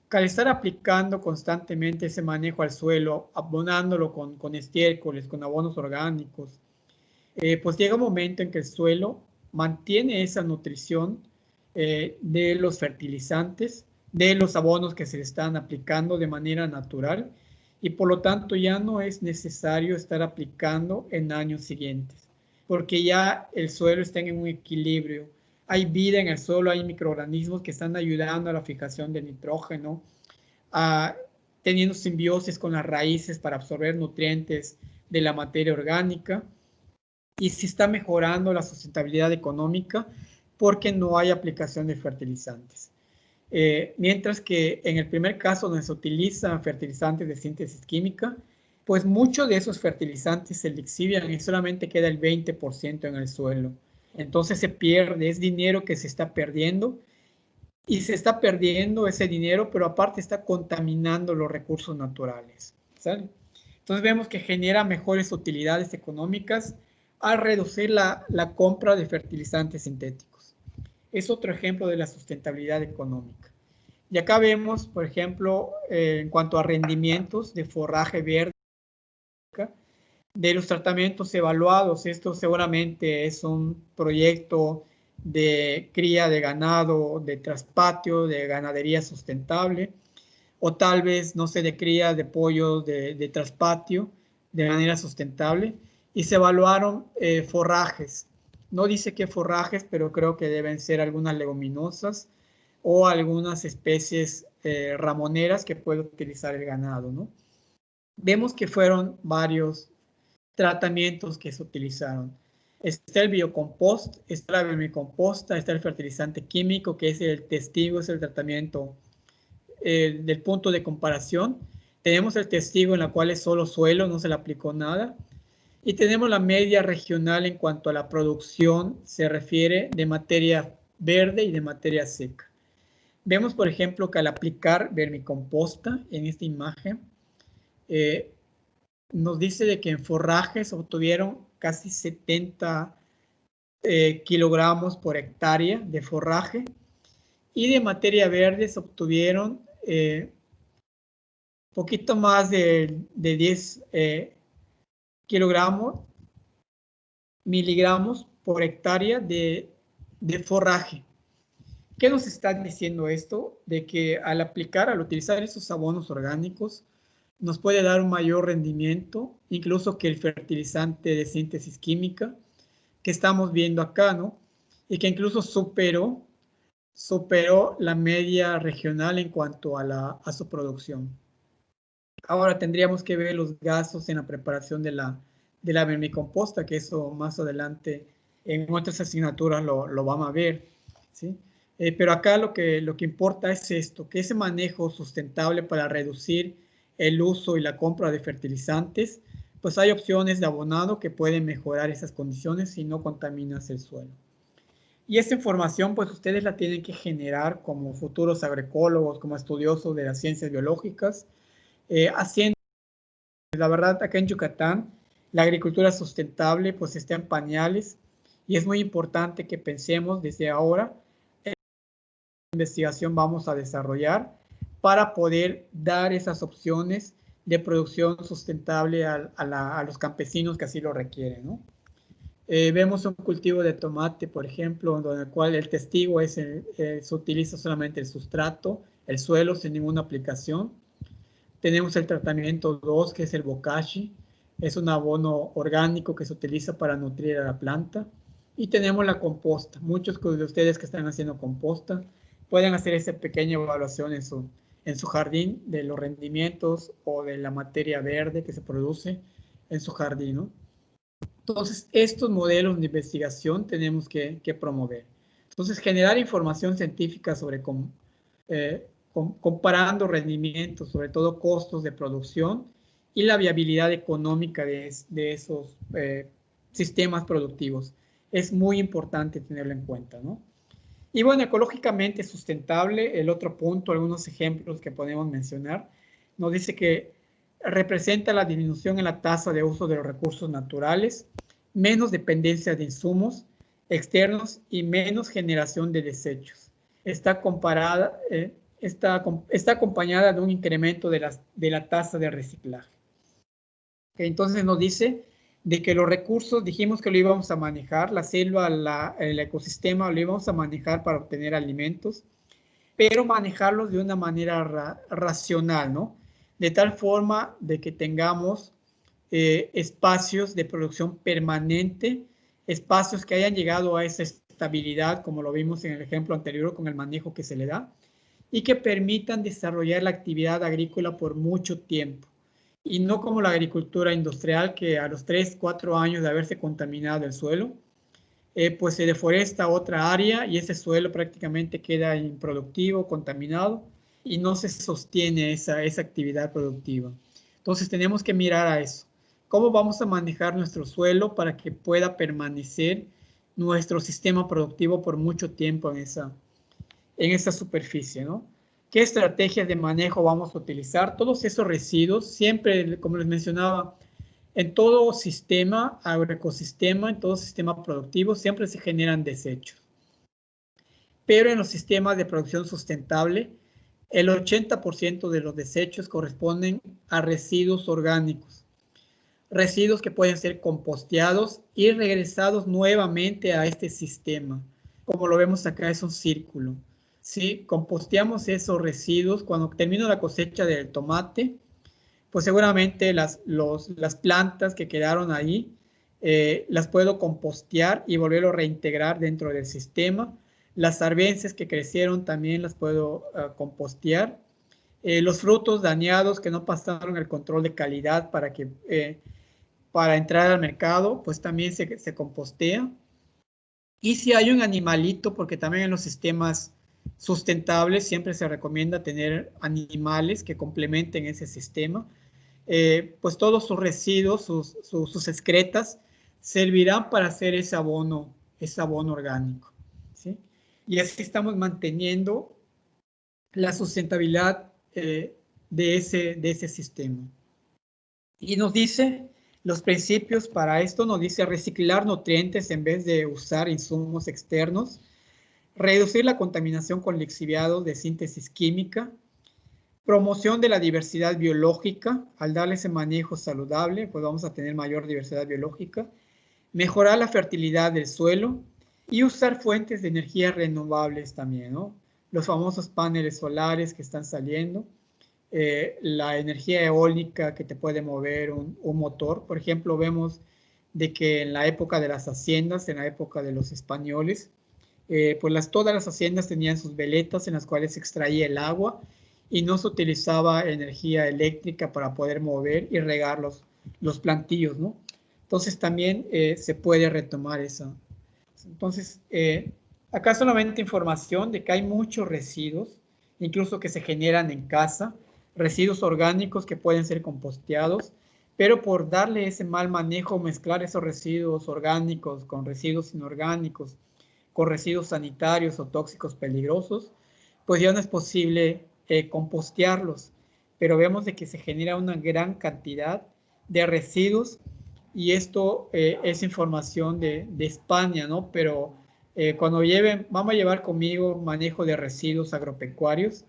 S1: Que al estar aplicando constantemente ese manejo al suelo, abonándolo con estiércoles, con abonos orgánicos, pues llega un momento en que el suelo mantiene esa nutrición de los fertilizantes, de los abonos que se le están aplicando de manera natural y por lo tanto ya no es necesario estar aplicando en años siguientes, porque ya el suelo está en un equilibrio. Hay vida en el suelo, hay microorganismos que están ayudando a la fijación de nitrógeno, teniendo simbiosis con las raíces para absorber nutrientes de la materia orgánica y se está mejorando la sustentabilidad económica porque no hay aplicación de fertilizantes. Mientras que en el primer caso donde se utilizan fertilizantes de síntesis química, pues muchos de esos fertilizantes se lixivian y solamente queda el 20% en el suelo. Entonces se pierde, es dinero que se está perdiendo y se está perdiendo ese dinero, pero aparte está contaminando los recursos naturales. ¿Sale? Entonces vemos que genera mejores utilidades económicas al reducir la compra de fertilizantes sintéticos. Es otro ejemplo de la sustentabilidad económica. Y acá vemos, por ejemplo, en cuanto a rendimientos de forraje verde, de los tratamientos evaluados. Esto seguramente es un proyecto de cría de ganado, de traspatio, de ganadería sustentable, o tal vez, no sé, de cría de pollo de traspatio de manera sustentable, y se evaluaron forrajes. No dice qué forrajes, pero creo que deben ser algunas leguminosas o algunas especies ramoneras que puede utilizar el ganado, ¿no? Vemos que fueron varios tratamientos que se utilizaron. Está el biocompost, está la vermicomposta, está el fertilizante químico, que es el testigo, es el tratamiento del punto de comparación. Tenemos el testigo en la cual es solo suelo, no se le aplicó nada. Y tenemos la media regional en cuanto a la producción se refiere de materia verde y de materia seca. Vemos, por ejemplo, que al aplicar vermicomposta en esta imagen, nos dice de que en forrajes obtuvieron casi 70 kilogramos por hectárea de forraje y de materia verde se obtuvieron poquito más de 10 miligramos por hectárea de forraje. ¿Qué nos está diciendo esto? De que al utilizar esos abonos orgánicos, nos puede dar un mayor rendimiento, incluso que el fertilizante de síntesis química que estamos viendo acá, ¿no? Y que incluso superó la media regional en cuanto a su producción. Ahora tendríamos que ver los gastos en la preparación de la vermicomposta, que eso más adelante en otras asignaturas lo vamos a ver, ¿sí? Pero acá lo que importa es esto, que ese manejo sustentable para reducir el uso y la compra de fertilizantes, pues hay opciones de abonado que pueden mejorar esas condiciones si no contaminas el suelo. Y esta información, pues ustedes la tienen que generar como futuros agroecólogos, como estudiosos de las ciencias biológicas, haciendo, la verdad, acá en Yucatán, la agricultura sustentable pues está en pañales y es muy importante que pensemos desde ahora en qué investigación vamos a desarrollar para poder dar esas opciones de producción sustentable a los campesinos que así lo requieren, ¿no? Vemos un cultivo de tomate, por ejemplo, en el cual el testigo se utiliza solamente el sustrato, el suelo sin ninguna aplicación. Tenemos el tratamiento 2, que es el bokashi. Es un abono orgánico que se utiliza para nutrir a la planta. Y tenemos la composta. Muchos de ustedes que están haciendo composta pueden hacer esa pequeña evaluación en su jardín de los rendimientos o de la materia verde que se produce en su jardín, ¿no? Entonces, estos modelos de investigación tenemos que promover. Entonces, generar información científica sobre comparando rendimientos, sobre todo costos de producción y la viabilidad económica de esos sistemas productivos. Es muy importante tenerlo en cuenta, ¿no? Y bueno, ecológicamente sustentable, el otro punto, algunos ejemplos que podemos mencionar, nos dice que representa la disminución en la tasa de uso de los recursos naturales, menos dependencia de insumos externos y menos generación de desechos. Está acompañada de un incremento de la tasa de reciclaje. Entonces nos dice de que los recursos, dijimos que lo íbamos a manejar, la selva, el ecosistema, lo íbamos a manejar para obtener alimentos, pero manejarlos de una manera racional, ¿no? De tal forma de que tengamos espacios de producción permanente, espacios que hayan llegado a esa estabilidad, como lo vimos en el ejemplo anterior con el manejo que se le da, y que permitan desarrollar la actividad agrícola por mucho tiempo. Y no como la agricultura industrial, que a los 3, 4 años de haberse contaminado el suelo, pues se deforesta otra área y ese suelo prácticamente queda improductivo, contaminado y no se sostiene esa actividad productiva. Entonces tenemos que mirar a eso. ¿Cómo vamos a manejar nuestro suelo para que pueda permanecer nuestro sistema productivo por mucho tiempo en esa superficie, ¿no? ¿Qué estrategias de manejo vamos a utilizar? Todos esos residuos, siempre, como les mencionaba, en todo sistema, agroecosistema, en todo sistema productivo, siempre se generan desechos. Pero en los sistemas de producción sustentable, el 80% de los desechos corresponden a residuos orgánicos. Residuos que pueden ser composteados y regresados nuevamente a este sistema. Como lo vemos acá, es un círculo. ¿Sí? Composteamos esos residuos cuando termino la cosecha del tomate, pues seguramente las plantas que quedaron ahí las puedo compostear y volverlo a reintegrar dentro del sistema. Las arbences que crecieron también las puedo compostear. Los frutos dañados que no pasaron el control de calidad para entrar al mercado, pues también se compostea. Y si hay un animalito, porque también en los sistemas sustentables siempre se recomienda tener animales que complementen ese sistema, pues todos sus residuos, sus excretas, servirán para hacer ese abono orgánico, ¿sí? Y así estamos manteniendo la sustentabilidad de ese sistema. Y nos dice los principios para esto, nos dice reciclar nutrientes en vez de usar insumos externos, reducir la contaminación con lixiviados de síntesis química, Promoción de la diversidad biológica. Al darle ese manejo saludable, pues vamos a tener mayor diversidad biológica. Mejorar la fertilidad del suelo y usar fuentes de energía renovables también, ¿no? Los famosos paneles solares que están saliendo, la energía eólica que te puede mover un motor. Por ejemplo, vemos de que en la época de las haciendas, en la época de los españoles, pues todas las haciendas tenían sus veletas en las cuales se extraía el agua y no se utilizaba energía eléctrica para poder mover y regar los plantillos, ¿no? Entonces también se puede retomar eso. Entonces, acá solamente información de que hay muchos residuos, incluso que se generan en casa, residuos orgánicos que pueden ser composteados, pero por darle ese mal manejo, mezclar esos residuos orgánicos con residuos inorgánicos, con residuos sanitarios o tóxicos peligrosos, pues ya no es posible compostearlos. Pero vemos de que se genera una gran cantidad de residuos y esto es información de España, ¿no? Pero cuando vamos a llevar conmigo manejo de residuos agropecuarios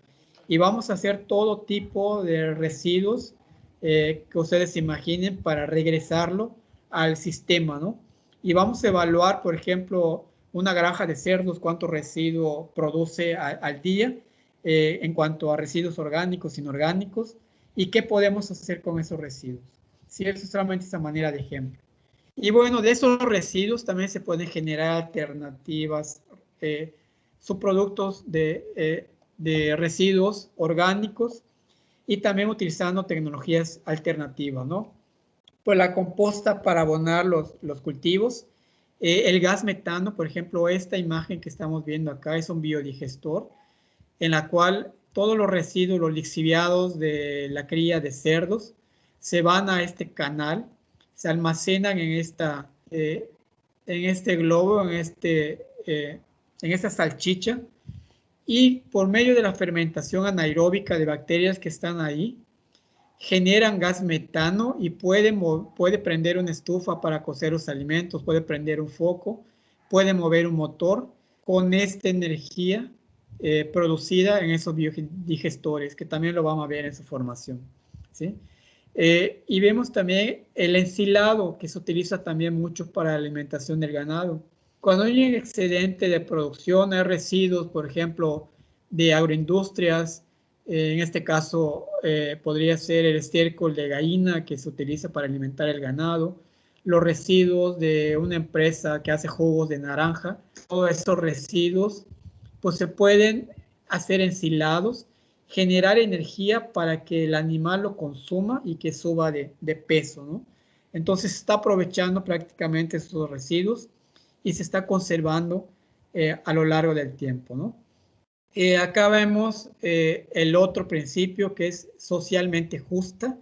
S1: y vamos a hacer todo tipo de residuos que ustedes imaginen para regresarlo al sistema, ¿no? Y vamos a evaluar, por ejemplo, una granja de cerdos, cuánto residuo produce al día en cuanto a residuos orgánicos, inorgánicos, y qué podemos hacer con esos residuos. Sí, eso es solamente esa manera de ejemplo. Y bueno, de esos residuos también se pueden generar alternativas, subproductos de residuos orgánicos y también utilizando tecnologías alternativas, ¿no? Pues la composta para abonar los cultivos, el gas metano, por ejemplo, esta imagen que estamos viendo acá es un biodigestor en la cual todos los residuos, los lixiviados de la cría de cerdos, se van a este canal, se almacenan en este globo, en esta salchicha, y por medio de la fermentación anaeróbica de bacterias que están ahí, generan gas metano y puede prender una estufa para cocer los alimentos, puede prender un foco, puede mover un motor con esta energía producida en esos biodigestores, que también lo vamos a ver en su formación, ¿sí? Y vemos también el ensilado, que se utiliza también mucho para la alimentación del ganado. Cuando hay un excedente de producción, hay residuos, por ejemplo, de agroindustrias, en este caso podría ser el estiércol de gallina que se utiliza para alimentar el ganado, los residuos de una empresa que hace jugos de naranja, todos esos residuos pues se pueden hacer ensilados, generar energía para que el animal lo consuma y que suba de peso, ¿no? Entonces se está aprovechando prácticamente estos residuos y se está conservando a lo largo del tiempo, ¿no? Acá vemos el otro principio que es socialmente justa.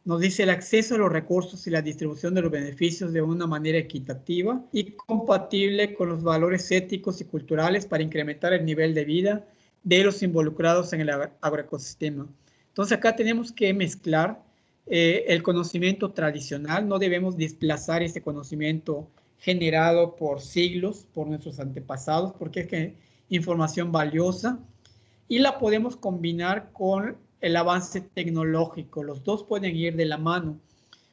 S1: Nos dice el acceso a los recursos y la distribución de los beneficios de una manera equitativa y compatible con los valores éticos y culturales para incrementar el nivel de vida de los involucrados en el agroecosistema. Entonces acá tenemos que mezclar el conocimiento tradicional, no debemos desplazar ese conocimiento generado por siglos, por nuestros antepasados, porque es que información valiosa y la podemos combinar con el avance tecnológico. Los dos pueden ir de la mano,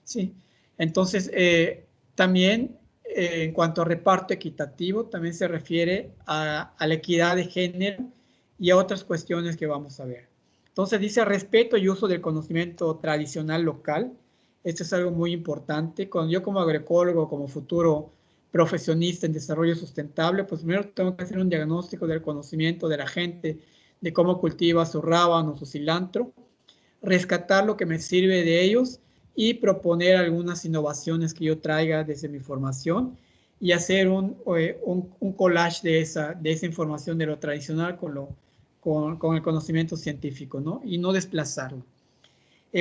S1: ¿sí? Entonces, también en cuanto a reparto equitativo, también se refiere a la equidad de género y a otras cuestiones que vamos a ver. Entonces, dice respeto y uso del conocimiento tradicional local. Esto es algo muy importante. Cuando yo como agroecólogo, como futuro profesionista en desarrollo sustentable, pues primero tengo que hacer un diagnóstico del conocimiento de la gente, de cómo cultiva su rábano, su cilantro, rescatar lo que me sirve de ellos y proponer algunas innovaciones que yo traiga desde mi formación y hacer un collage de esa información de lo tradicional con el conocimiento científico, ¿no? Y no desplazarlo.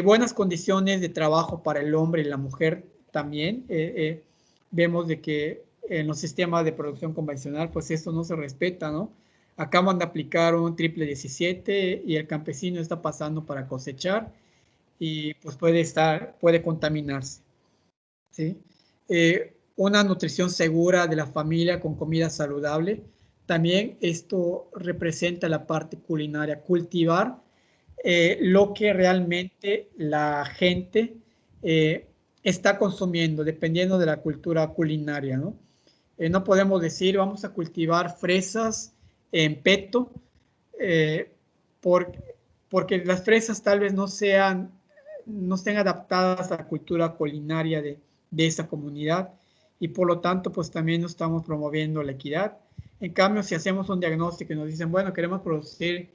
S1: Buenas condiciones de trabajo para el hombre y la mujer también. Vemos de que en los sistemas de producción convencional, pues esto no se respeta, ¿no? Acaban de aplicar un triple 17 y el campesino está pasando para cosechar y pues puede contaminarse, ¿sí? Una nutrición segura de la familia con comida saludable. También esto representa la parte culinaria, cultivar lo que realmente la gente está consumiendo, dependiendo de la cultura culinaria, ¿no? No podemos decir, vamos a cultivar fresas en peto, por, porque las fresas tal vez no estén adaptadas a la cultura culinaria de esa comunidad y por lo tanto pues también no estamos promoviendo la equidad. En cambio, si hacemos un diagnóstico y nos dicen, bueno, queremos producir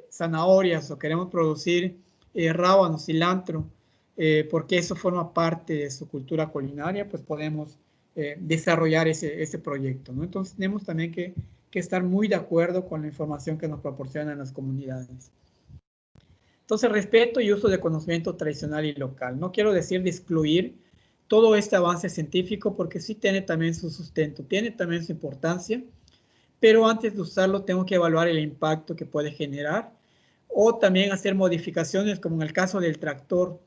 S1: zanahorias o queremos producir rábanos, cilantro, porque eso forma parte de su cultura culinaria, pues podemos desarrollar ese proyecto, ¿no? Entonces tenemos también que estar muy de acuerdo con la información que nos proporcionan las comunidades. Entonces, respeto y uso de conocimiento tradicional y local. No quiero decir de excluir todo este avance científico porque sí tiene también su sustento, tiene también su importancia, pero antes de usarlo tengo que evaluar el impacto que puede generar o también hacer modificaciones como en el caso del tractor.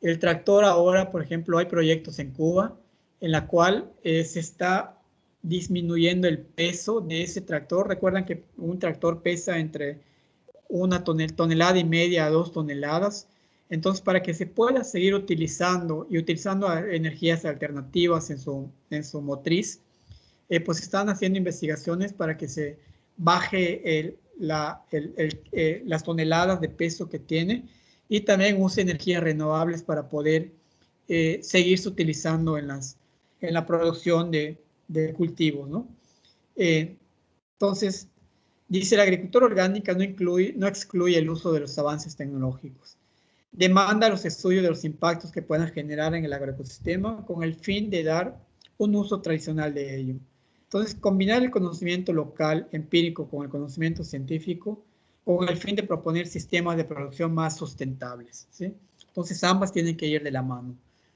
S1: El tractor ahora, por ejemplo, hay proyectos en Cuba en la cual se está disminuyendo el peso de ese tractor. Recuerdan que un tractor pesa entre una tonelada y media a 2 toneladas. Entonces, para que se pueda seguir utilizando y utilizando energías alternativas en su motriz, pues están haciendo investigaciones para que se baje las toneladas de peso que tiene y también use energías renovables para poder seguirse utilizando en la producción de cultivos, ¿no? Entonces, dice, la agricultura orgánica no excluye el uso de los avances tecnológicos. Demanda los estudios de los impactos que puedan generar en el agroecosistema con el fin de dar un uso tradicional de ello. Entonces, combinar el conocimiento local, empírico, con el conocimiento científico, con el fin de proponer sistemas de producción más sustentables, ¿sí? Entonces, ambas tienen que ir de la mano.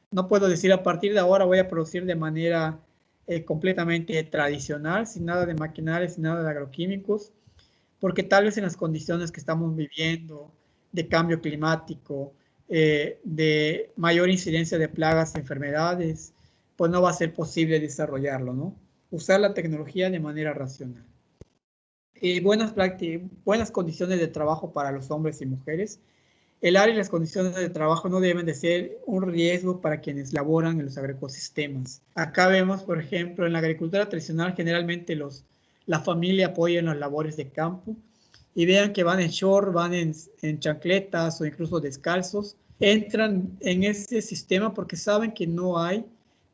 S1: No puedo decir a partir de ahora voy a producir de manera completamente tradicional, sin nada de maquinaria, sin nada de agroquímicos, porque tal vez en las condiciones que estamos viviendo, de cambio climático, de mayor incidencia de plagas y enfermedades, pues no va a ser posible desarrollarlo, ¿no? Usar la tecnología de manera racional. Buenas condiciones de trabajo para los hombres y mujeres. El área y las condiciones de trabajo no deben de ser un riesgo para quienes laboran en los agroecosistemas. Acá vemos, por ejemplo, en la agricultura tradicional generalmente la familia apoya en las labores de campo y vean que van en short, van en chancletas o incluso descalzos. Entran en ese sistema porque saben que no hay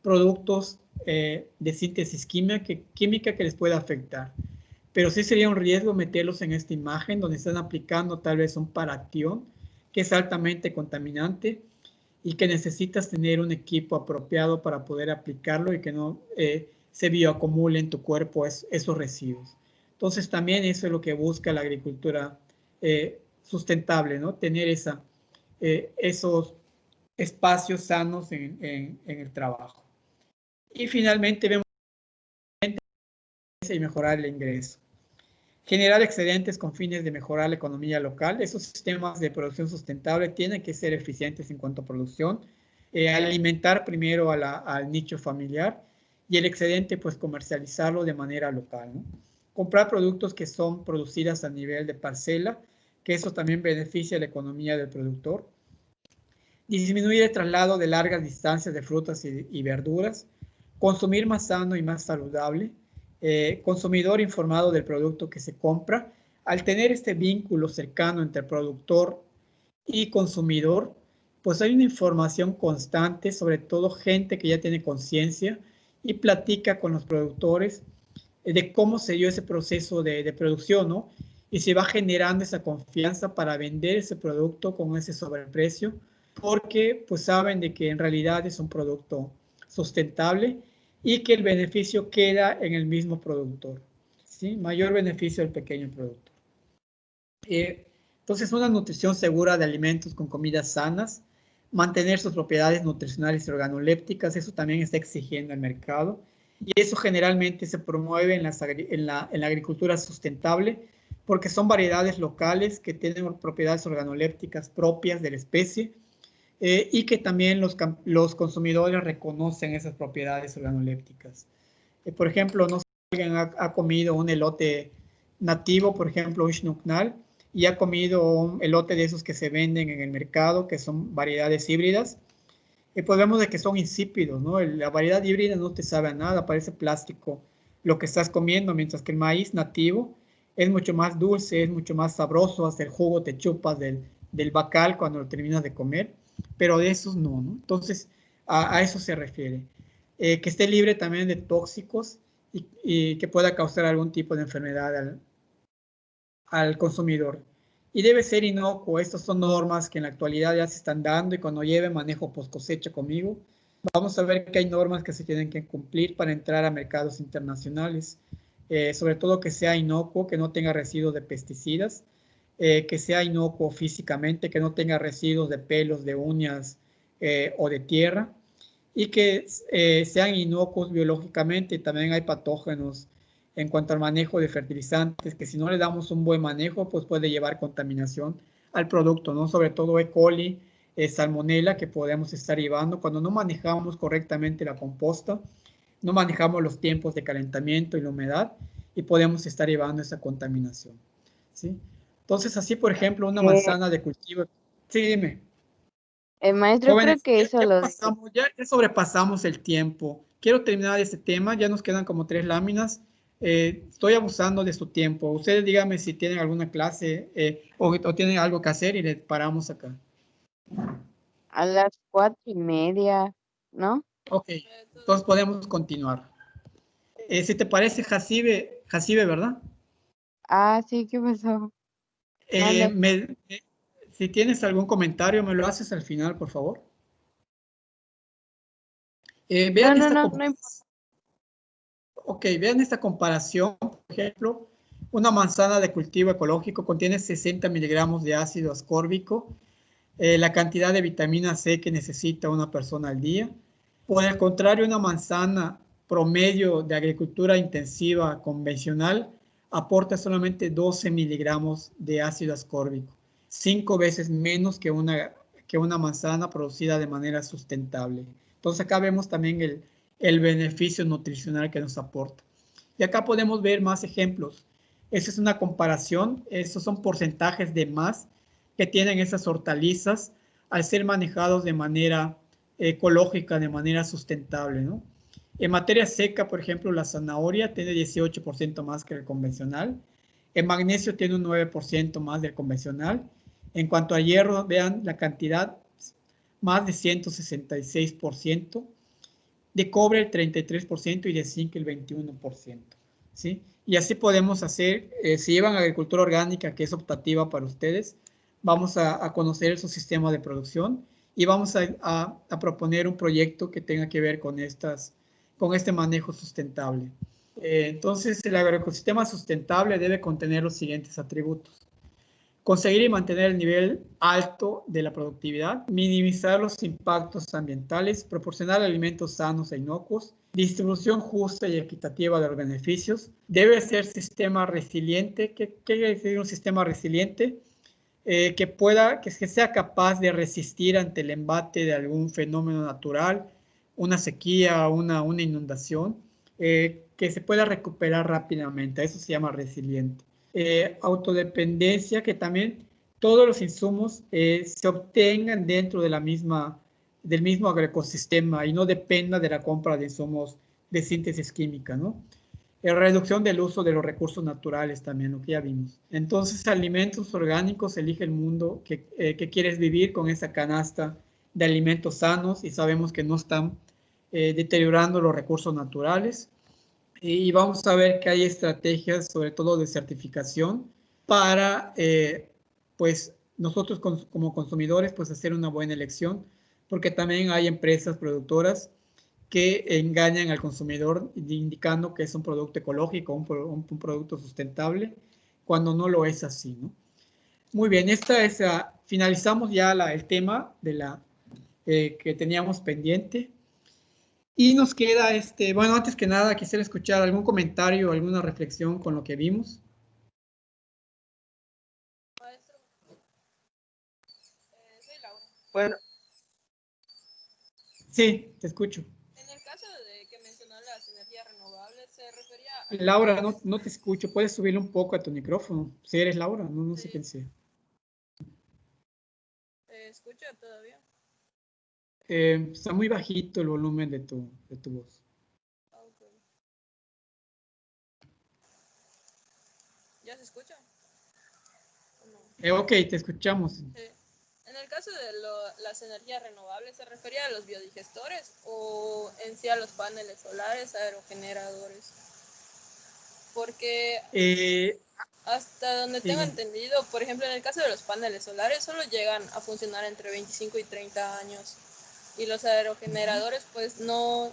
S1: productos de síntesis química que les pueda afectar. Pero sí sería un riesgo meterlos en esta imagen donde están aplicando tal vez un paractión que es altamente contaminante y que necesitas tener un equipo apropiado para poder aplicarlo y que no se bioacumule en tu cuerpo esos residuos. Entonces también eso es lo que busca la agricultura sustentable, ¿no? Tener esos espacios sanos en el trabajo. Y finalmente vemos y mejorar el ingreso. Generar excedentes con fines de mejorar la economía local. Esos sistemas de producción sustentable tienen que ser eficientes en cuanto a producción, alimentar primero al nicho familiar y el excedente pues comercializarlo de manera local, ¿no? Comprar productos que son producidas a nivel de parcela, que eso también beneficia a la economía del productor. Disminuir el traslado de largas distancias de frutas y verduras. Consumir más sano y más saludable. Consumidor informado del producto que se compra. Al tener este vínculo cercano entre productor y consumidor, pues hay una información constante, sobre todo gente que ya tiene conciencia y platica con los productores de cómo se dio ese proceso de producción, ¿no? Y se va generando esa confianza para vender ese producto con ese sobreprecio, porque pues saben de que en realidad es un producto sustentable y que el beneficio queda en el mismo productor, ¿sí? Mayor beneficio al pequeño productor. Entonces, una nutrición segura de alimentos con comidas sanas, mantener sus propiedades nutricionales y organolépticas, eso también está exigiendo el mercado. Y eso generalmente se promueve en la agricultura sustentable porque son variedades locales que tienen propiedades organolépticas propias de la especie y que también los consumidores reconocen esas propiedades organolépticas. Por ejemplo, no sé si alguien ha comido un elote nativo, por ejemplo, un xnucnal, y ha comido un elote de esos que se venden en el mercado, que son variedades híbridas, pues vemos de que son insípidos, ¿no? La variedad híbrida no te sabe a nada, parece plástico lo que estás comiendo, mientras que el maíz nativo es mucho más dulce, es mucho más sabroso, hasta el jugo te chupas del bacal cuando lo terminas de comer, pero de esos no, ¿no? Entonces, a eso se refiere. Que esté libre también de tóxicos y que pueda causar algún tipo de enfermedad al consumidor. Y debe ser inocuo. Estas son normas que en la actualidad ya se están dando y cuando lleve manejo post cosecha conmigo, vamos a ver que hay normas que se tienen que cumplir para entrar a mercados internacionales. Sobre todo que sea inocuo, que no tenga residuos de pesticidas, que sea inocuo físicamente, que no tenga residuos de pelos, de uñas o de tierra, y que sean inocuos biológicamente. También hay patógenos en cuanto al manejo de fertilizantes, que si no le damos un buen manejo, pues puede llevar contaminación al producto, ¿no? Sobre todo E. coli, salmonela, que podemos estar llevando cuando no manejamos correctamente la composta, no manejamos los tiempos de calentamiento y la humedad, y podemos estar llevando esa contaminación, ¿sí? Entonces, así, por ejemplo, una
S5: Eh,
S1: manzana de cultivo. Sí, dime.
S5: Maestro, creo
S1: Jóvenes,
S5: que eso lo de...
S1: ya sobrepasamos el tiempo. Quiero terminar este tema, ya nos quedan como 3 láminas. Estoy abusando de su tiempo. Ustedes díganme si tienen alguna clase o tienen algo que hacer y le paramos acá.
S5: A las 4:30, ¿no?
S1: Ok, entonces podemos continuar. Si te parece, Jacibe, ¿verdad?
S5: Ah, sí, ¿qué pasó?
S1: Eh,
S5: Mande.
S1: me- eh, si tienes algún comentario, me lo haces al final, por favor.
S5: No,
S1: Vean
S5: no,
S1: esta
S5: no, no
S1: comparación. Ok, vean esta comparación. Por ejemplo, una manzana de cultivo ecológico contiene 60 miligramos de ácido ascórbico, la cantidad de vitamina C que necesita una persona al día. Por el contrario, una manzana promedio de agricultura intensiva convencional aporta solamente 12 miligramos de ácido ascórbico, 5 veces menos que una manzana producida de manera sustentable. Entonces acá vemos también el beneficio nutricional que nos aporta. Y acá podemos ver más ejemplos. Esa es una comparación, estos son porcentajes de más que tienen esas hortalizas al ser manejados de manera ecológica, de manera sustentable, ¿no? En materia seca, por ejemplo, la zanahoria tiene 18% más que el convencional. El magnesio tiene un 9% más del convencional. En cuanto a hierro, vean la cantidad, más de 166%. De cobre el 33% y de zinc el 21%. ¿Sí? Y así podemos hacer, si llevan agricultura orgánica, que es optativa para ustedes, vamos a conocer su sistema de producción y vamos a proponer un proyecto que tenga que ver con este manejo sustentable. Entonces, el agroecosistema sustentable debe contener los siguientes atributos: conseguir y mantener el nivel alto de la productividad, minimizar los impactos ambientales, proporcionar alimentos sanos e inocuos, distribución justa y equitativa de los beneficios. Debe ser sistema resiliente. ¿Qué quiere decir un sistema resiliente? Que sea capaz de resistir ante el embate de algún fenómeno natural, una sequía, una inundación, que se pueda recuperar rápidamente. Eso se llama resiliente. Autodependencia, que también todos los insumos se obtengan dentro de del mismo agroecosistema y no dependa de la compra de insumos de síntesis química, ¿no? Reducción del uso de los recursos naturales también, lo que ya vimos. Entonces, alimentos orgánicos, elige el mundo que quieres vivir con esa canasta de alimentos sanos y sabemos que no están deteriorando los recursos naturales. Y vamos a ver que hay estrategias, sobre todo de certificación, para, pues, nosotros como consumidores, pues, hacer una buena elección, porque también hay empresas productoras que engañan al consumidor indicando que es un producto ecológico, un producto sustentable, cuando no lo es así, ¿no? Muy bien, finalizamos ya el tema que teníamos pendiente. Y nos queda, bueno, antes que nada, quisiera escuchar algún comentario, alguna reflexión con lo que vimos.
S2: Bueno,
S1: Sí, te escucho.
S6: En el caso de que mencionó las energías renovables, ¿se refería
S1: Laura, no te escucho. ¿Puedes subirle un poco a tu micrófono? Si eres Laura, no sé
S6: Sí.
S1: quién sea.
S6: ¿Escucha todavía?
S1: Está muy bajito el volumen de tu voz.
S6: Ok. ¿Ya se escucha? ¿O no?
S1: Ok, te escuchamos.
S6: Sí. En el caso de las energías renovables, ¿se refería a los biodigestores o en sí a los paneles solares, aerogeneradores? Porque
S1: Eh,
S6: hasta donde tengo
S1: sí.
S6: entendido, por ejemplo, en el caso de los paneles solares, solo llegan a funcionar entre 25 y 30 años. Y los aerogeneradores, pues no,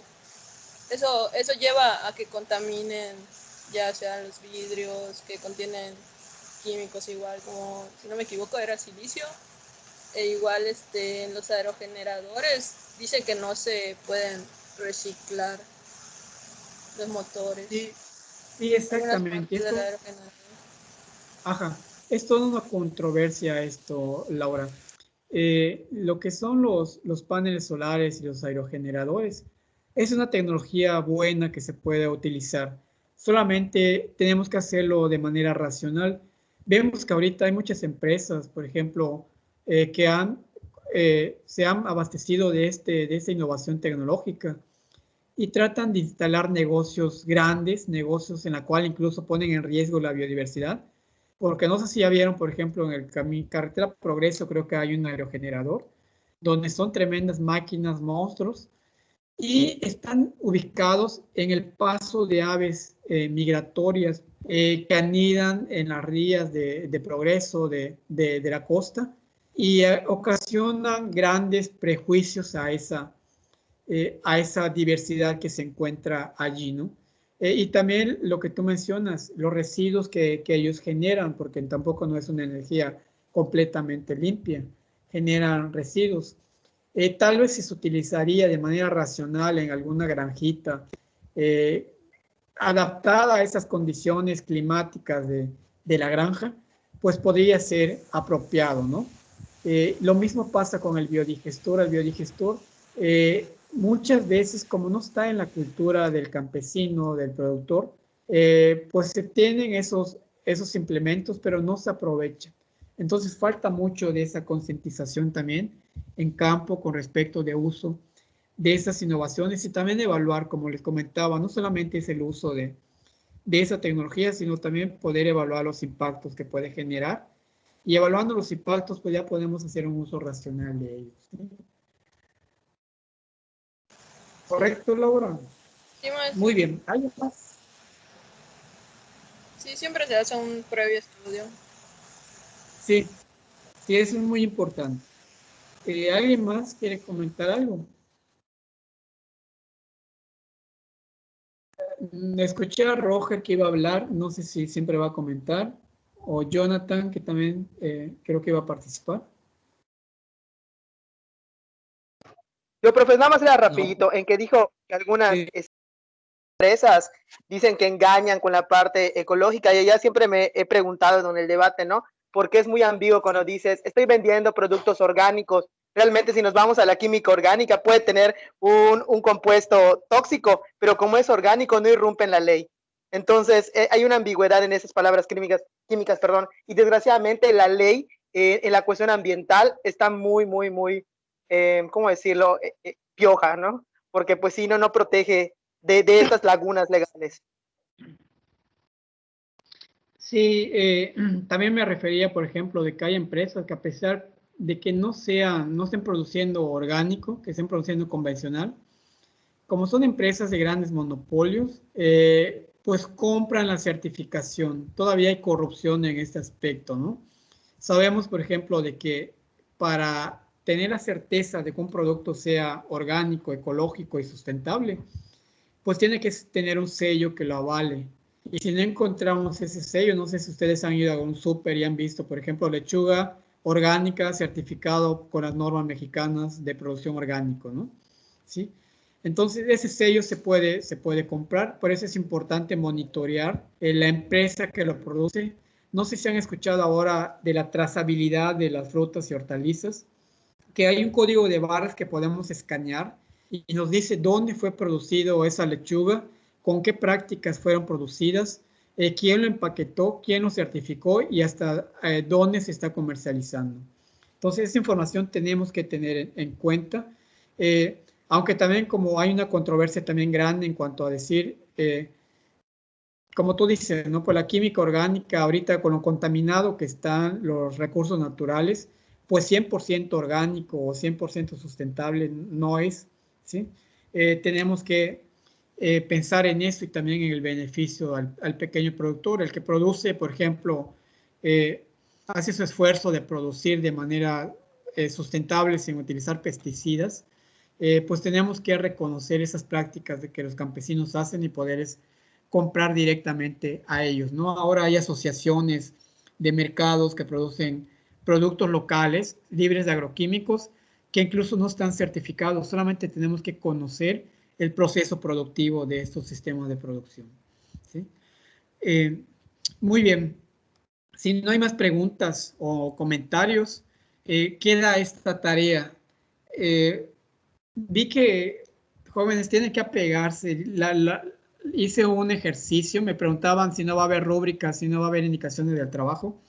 S6: eso lleva a que contaminen, ya sea los vidrios, que contienen químicos igual, como, si no me equivoco, era silicio. E igual en los aerogeneradores dicen que no se pueden reciclar los motores,
S1: Sí,
S6: algunas
S1: exactamente.
S6: partes del aerogenerador.
S1: Ajá, es toda una controversia esto, Laura. Lo que son los paneles solares y los aerogeneradores es una tecnología buena que se puede utilizar. Solamente tenemos que hacerlo de manera racional. Vemos que ahorita hay muchas empresas, por ejemplo, que se han abastecido de esta innovación tecnológica y tratan de instalar negocios grandes, negocios en la cual incluso ponen en riesgo la biodiversidad, porque no sé si ya vieron, por ejemplo, en el Carretera Progreso creo que hay un aerogenerador, donde son tremendas máquinas, monstruos, y están ubicados en el paso de aves migratorias que anidan en las rías de progreso de la costa y ocasionan grandes prejuicios a esa diversidad que se encuentra allí, ¿no? Y también lo que tú mencionas, los residuos que ellos generan, porque tampoco no es una energía completamente limpia, generan residuos. Tal vez si se utilizaría de manera racional en alguna granjita, eh, adaptada a esas condiciones climáticas de la granja, pues podría ser apropiado, ¿no? Lo mismo pasa con el biodigestor. El biodigestor muchas veces, como no está en la cultura del campesino, del productor, pues se tienen esos implementos, pero no se aprovechan. Entonces falta mucho de esa concientización también en campo con respecto de uso de esas innovaciones y también evaluar, como les comentaba, no solamente es el uso de esa tecnología, sino también poder evaluar los impactos que puede generar. Y evaluando los impactos, pues ya podemos hacer un uso racional de ellos. ¿Correcto, Laura?
S6: Sí, maestro.
S1: Muy bien. ¿Hay más?
S6: Sí, siempre se hace un previo estudio.
S1: Sí, sí, eso es muy importante. ¿Alguien más quiere comentar algo? Escuché a Roger que iba a hablar, no sé si siempre va a comentar, o Jonathan, que también creo que iba a participar.
S2: Yo, profe, nada más era
S1: No.
S2: rapidito, en que dijo que algunas
S1: Sí.
S2: empresas dicen que engañan con la parte ecológica, y ya siempre me he preguntado en el debate, ¿no? Porque es muy ambiguo cuando dices, estoy vendiendo productos orgánicos. Realmente, si nos vamos a la química orgánica, puede tener un compuesto tóxico, pero como es orgánico, no irrumpe en la ley. Entonces, hay una ambigüedad en esas palabras químicas, perdón, y desgraciadamente la ley en la cuestión ambiental está muy, ¿cómo decirlo? Pioja, ¿no? Porque pues si no protege de estas lagunas legales.
S1: Sí, también me refería, por ejemplo, de que hay empresas que a pesar de que no estén produciendo orgánico, que estén produciendo convencional, como son empresas de grandes monopolios, pues compran la certificación. Todavía hay corrupción en este aspecto, ¿no? Sabemos, por ejemplo, de que para tener la certeza de que un producto sea orgánico, ecológico y sustentable, pues tiene que tener un sello que lo avale. Y si no encontramos ese sello, no sé si ustedes han ido a un súper y han visto, por ejemplo, lechuga orgánica certificado con las normas mexicanas de producción orgánico, ¿no? ¿Sí? Entonces, ese sello se puede comprar, por eso es importante monitorear la empresa que lo produce. No sé si han escuchado ahora de la trazabilidad de las frutas y hortalizas, que hay un código de barras que podemos escanear y nos dice dónde fue producido esa lechuga, con qué prácticas fueron producidas, quién lo empaquetó, quién lo certificó y hasta dónde se está comercializando. Entonces, esa información tenemos que tener en cuenta, aunque también como hay una controversia también grande en cuanto a decir, como tú dices, ¿no? Pues la química orgánica ahorita con lo contaminado que están los recursos naturales, pues 100% orgánico o 100% sustentable no es, ¿sí? Tenemos que pensar en eso y también en el beneficio al pequeño productor, el que produce, por ejemplo, hace su esfuerzo de producir de manera sustentable sin utilizar pesticidas, pues tenemos que reconocer esas prácticas de que los campesinos hacen y poderles comprar directamente a ellos, ¿no? Ahora hay asociaciones de mercados que producen productos locales libres de agroquímicos que incluso no están certificados, solamente tenemos que conocer el proceso productivo de estos sistemas de producción, ¿sí? Muy bien, si no hay más preguntas o comentarios, queda esta tarea. Vi que jóvenes tienen que apegarse. Hice un ejercicio, me preguntaban si no va a haber rúbricas, si no va a haber indicaciones del trabajo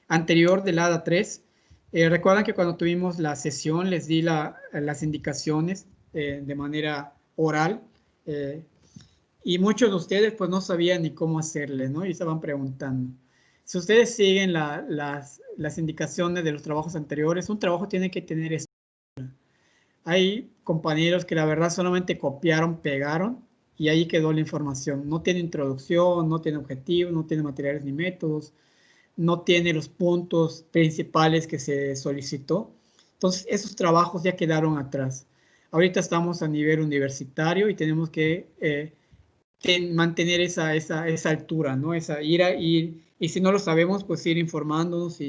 S1: anterior del ADA 3. Recuerdan que cuando tuvimos la sesión les di las indicaciones de manera oral y muchos de ustedes pues no sabían ni cómo hacerle, ¿no? Y estaban preguntando. Si ustedes siguen las indicaciones de los trabajos anteriores, un trabajo tiene que tener esto. Hay compañeros que la verdad solamente copiaron, pegaron y ahí quedó la información. No tiene introducción, no tiene objetivo, no tiene materiales ni métodos, no tiene los puntos principales que se solicitó. Entonces, esos trabajos ya quedaron atrás. Ahorita estamos a nivel universitario y tenemos que mantener esa altura, ¿no? Ir, y si no lo sabemos, pues ir informándonos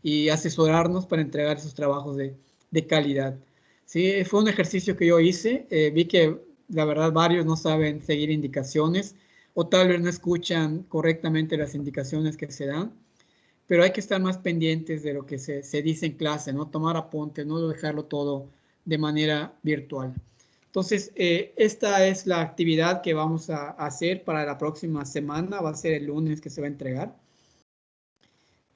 S1: y asesorarnos para entregar esos trabajos de calidad. Sí, fue un ejercicio que yo hice, vi que la verdad varios no saben seguir indicaciones o tal vez no escuchan correctamente las indicaciones que se dan, pero hay que estar más pendientes de lo que se dice en clase, ¿no? Tomar apuntes, no dejarlo todo de manera virtual. Entonces, esta es la actividad que vamos a hacer para la próxima semana, va a ser el lunes que se va a entregar.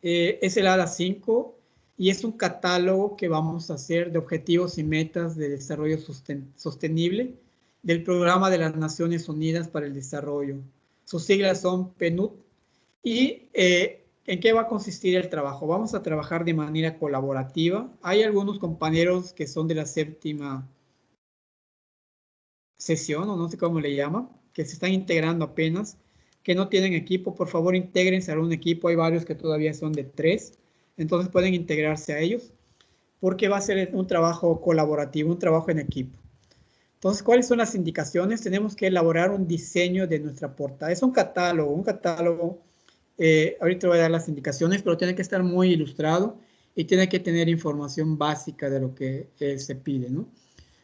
S1: Es el ADA 5 y es un catálogo que vamos a hacer de objetivos y metas de desarrollo sostenible del Programa de las Naciones Unidas para el Desarrollo. Sus siglas son PNUD. ¿Y en qué va a consistir el trabajo? Vamos a trabajar de manera colaborativa. Hay algunos compañeros que son de la séptima sesión, o no sé cómo le llaman, que se están integrando apenas, que no tienen equipo. Por favor, intégrense a un equipo. Hay varios que todavía son de 3, entonces pueden integrarse a ellos, porque va a ser un trabajo colaborativo, un trabajo en equipo. Entonces, ¿cuáles son las indicaciones? Tenemos que elaborar un diseño de nuestra portada. Es un catálogo, ahorita voy a dar las indicaciones, pero tiene que estar muy ilustrado y tiene que tener información básica de lo que se pide, ¿no?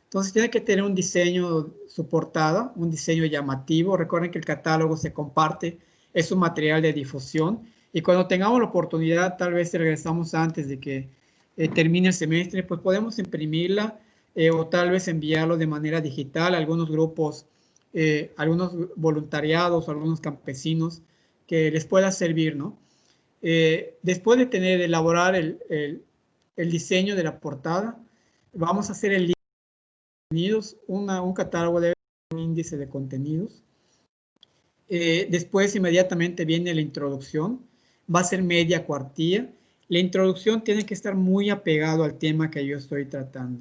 S1: Entonces tiene que tener un diseño, su portada, un diseño llamativo. Recuerden que el catálogo se comparte, es un material de difusión y cuando tengamos la oportunidad, tal vez regresamos antes de que termine el semestre, pues podemos imprimirla o tal vez enviarlo de manera digital a algunos grupos, algunos voluntariados, algunos campesinos que les pueda servir, ¿no? Después de elaborar el diseño de la portada, vamos a hacer el contenidos, un catálogo de un índice de contenidos. Después inmediatamente viene la introducción, va a ser media cuartilla. La introducción tiene que estar muy apegado al tema que yo estoy tratando.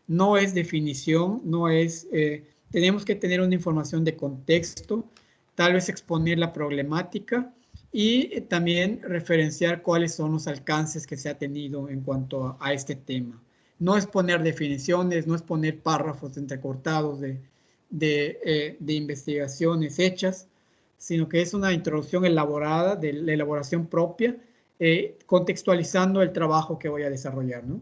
S1: No es definición, no es, tenemos que tener una información de contexto, tal vez exponer la problemática y también referenciar cuáles son los alcances que se ha tenido en cuanto a este tema. No es poner definiciones, no es poner párrafos entrecortados de investigaciones hechas, sino que es una introducción elaborada, de la elaboración propia, contextualizando el trabajo que voy a desarrollar, ¿no?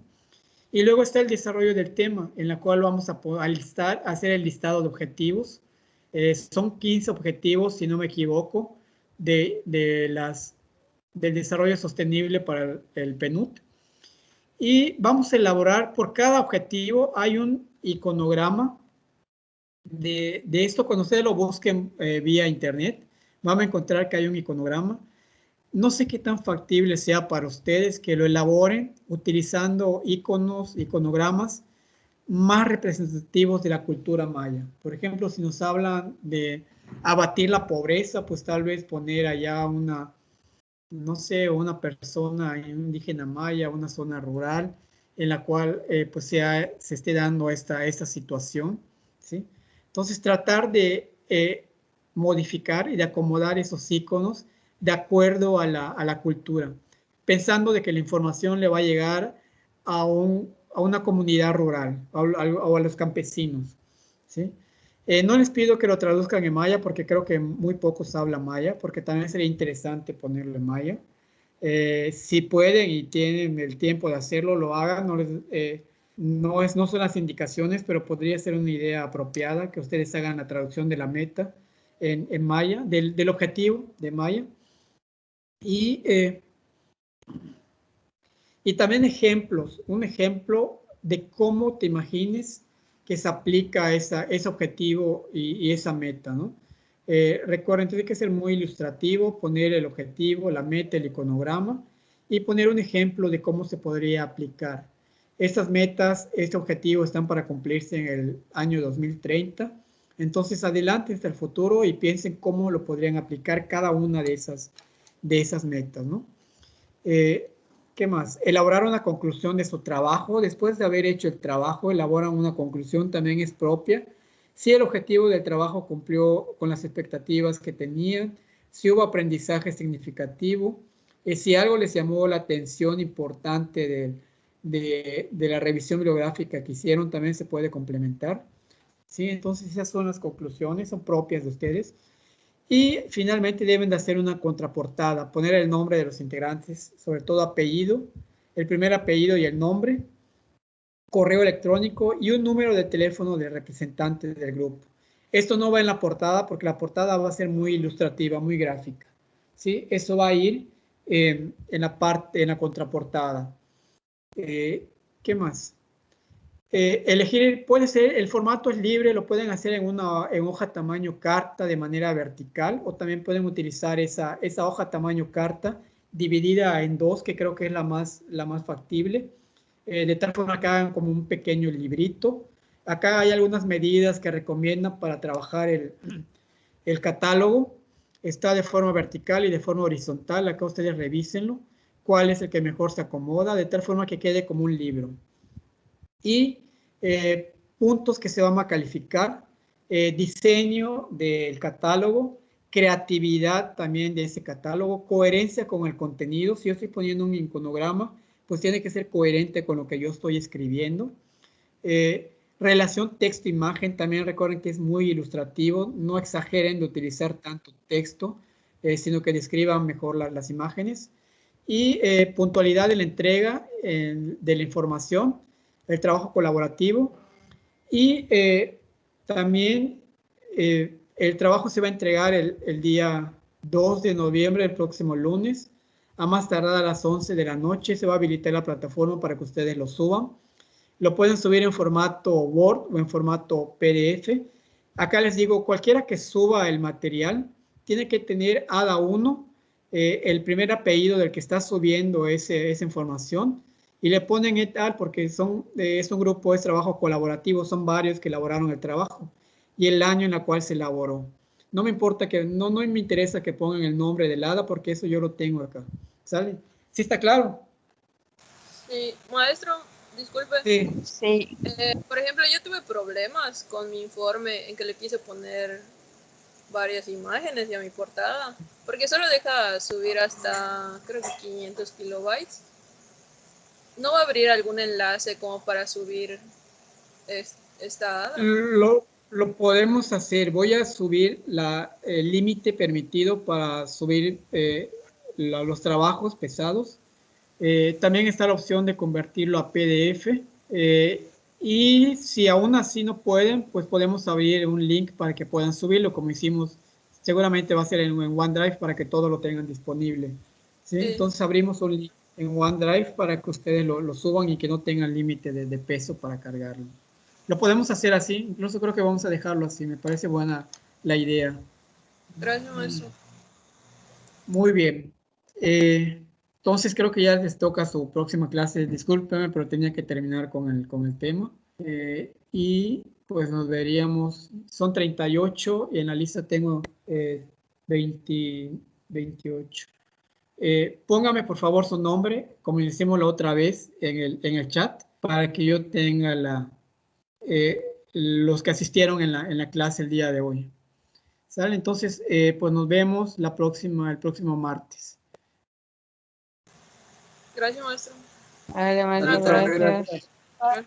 S1: Y luego está el desarrollo del tema, en la cual vamos a hacer el listado de objetivos. Son 15 objetivos, si no me equivoco, del desarrollo sostenible para el PNUD. Y vamos a elaborar, por cada objetivo hay un iconograma de esto, cuando ustedes lo busquen vía internet, van a encontrar que hay un iconograma. No sé qué tan factible sea para ustedes que lo elaboren utilizando iconos, iconogramas más representativos de la cultura maya. Por ejemplo, si nos hablan de abatir la pobreza, pues tal vez poner allá una, no sé, una persona indígena maya, una zona rural en la cual pues se esté dando esta situación, ¿sí? Entonces, tratar de modificar y de acomodar esos iconos de acuerdo a la cultura, pensando de que la información le va a llegar a una comunidad rural o a los campesinos, ¿sí? No les pido que lo traduzcan en maya porque creo que muy pocos hablan maya, porque también sería interesante ponerlo en maya. Si pueden y tienen el tiempo de hacerlo, lo hagan. No son las indicaciones, pero podría ser una idea apropiada que ustedes hagan la traducción de la meta en maya, del objetivo de maya. Y también ejemplos, un ejemplo de cómo te imagines que se aplica ese objetivo y esa meta, ¿no? Recuerden, tiene que ser muy ilustrativo, poner el objetivo, la meta, el iconograma y poner un ejemplo de cómo se podría aplicar. Estas metas, este objetivo están para cumplirse en el año 2030. Entonces, adelante hasta el futuro y piensen cómo lo podrían aplicar cada una de esas metas, ¿no? ¿Qué más? Elaborar una conclusión de su trabajo. Después de haber hecho el trabajo, elaboran una conclusión, también es propia. Si el objetivo del trabajo cumplió con las expectativas que tenían, si hubo aprendizaje significativo, si algo les llamó la atención importante de la revisión bibliográfica que hicieron, también se puede complementar. ¿Sí? Entonces esas son las conclusiones, son propias de ustedes. Y finalmente deben de hacer una contraportada, poner el nombre de los integrantes, sobre todo apellido, el primer apellido y el nombre, correo electrónico y un número de teléfono del representante del grupo. Esto no va en la portada porque la portada va a ser muy ilustrativa, muy gráfica, ¿sí? Eso va a ir en la contraportada. ¿Qué más? Elegir, puede ser, el formato es libre, lo pueden hacer en hoja tamaño carta de manera vertical o también pueden utilizar esa hoja tamaño carta dividida en dos, que creo que es la más factible, de tal forma que hagan como un pequeño librito. Acá hay algunas medidas que recomiendan para trabajar el catálogo. Está de forma vertical y de forma horizontal. Acá ustedes revísenlo, cuál es el que mejor se acomoda, de tal forma que quede como un libro. Y puntos que se van a calificar, diseño del catálogo, creatividad también de ese catálogo, coherencia con el contenido. Si yo estoy poniendo un iconograma, pues tiene que ser coherente con lo que yo estoy escribiendo. Relación texto-imagen, también recuerden que es muy ilustrativo, no exageren de utilizar tanto texto, sino que describan mejor las imágenes. Y puntualidad de la entrega de la información, el trabajo colaborativo y también el trabajo se va a entregar el día 2 de noviembre, el próximo lunes, a más tardar a las 11 de la noche. Se va a habilitar la plataforma para que ustedes lo suban. Lo pueden subir en formato Word o en formato PDF. Acá les digo, cualquiera que suba el material tiene que tener cada uno el primer apellido del que está subiendo esa información y le ponen et al porque es un grupo de trabajo colaborativo, son varios que elaboraron el trabajo y el año en el cual se elaboró. No me importa no me interesa que pongan el nombre del hada porque eso yo lo tengo acá. ¿Sale? ¿Sí está claro?
S6: Sí, maestro, disculpe.
S1: Sí.
S5: Sí.
S6: Por ejemplo, yo tuve problemas con mi informe en que le quise poner varias imágenes y a mi portada, porque solo deja subir hasta, creo que 500 kilobytes. ¿No va a abrir algún enlace como para subir esta hada?
S1: Lo podemos hacer. Voy a subir el límite permitido para subir los trabajos pesados. También está la opción de convertirlo a PDF. Y si aún así no pueden, pues podemos abrir un link para que puedan subirlo, como hicimos. Seguramente va a ser en OneDrive para que todo lo tengan disponible. ¿Sí?
S6: Sí.
S1: Entonces abrimos un link en OneDrive para que ustedes lo suban y que no tengan límite de peso para cargarlo. Lo podemos hacer así, incluso creo que vamos a dejarlo así, me parece buena la idea.
S6: Gracias, maestro.
S1: Muy bien. Entonces creo que ya les toca su próxima clase. Discúlpeme, pero tenía que terminar con el tema. Y pues nos veríamos. Son 38 y en la lista tengo 28. Póngame por favor su nombre, como hicimos la otra vez en el chat, para que yo tenga los que asistieron en la clase el día de hoy. ¿Sale? Entonces, pues nos vemos el próximo martes.
S6: Gracias, maestro.
S5: Vale, maestro,
S1: Gracias.
S5: gracias.
S6: Gracias.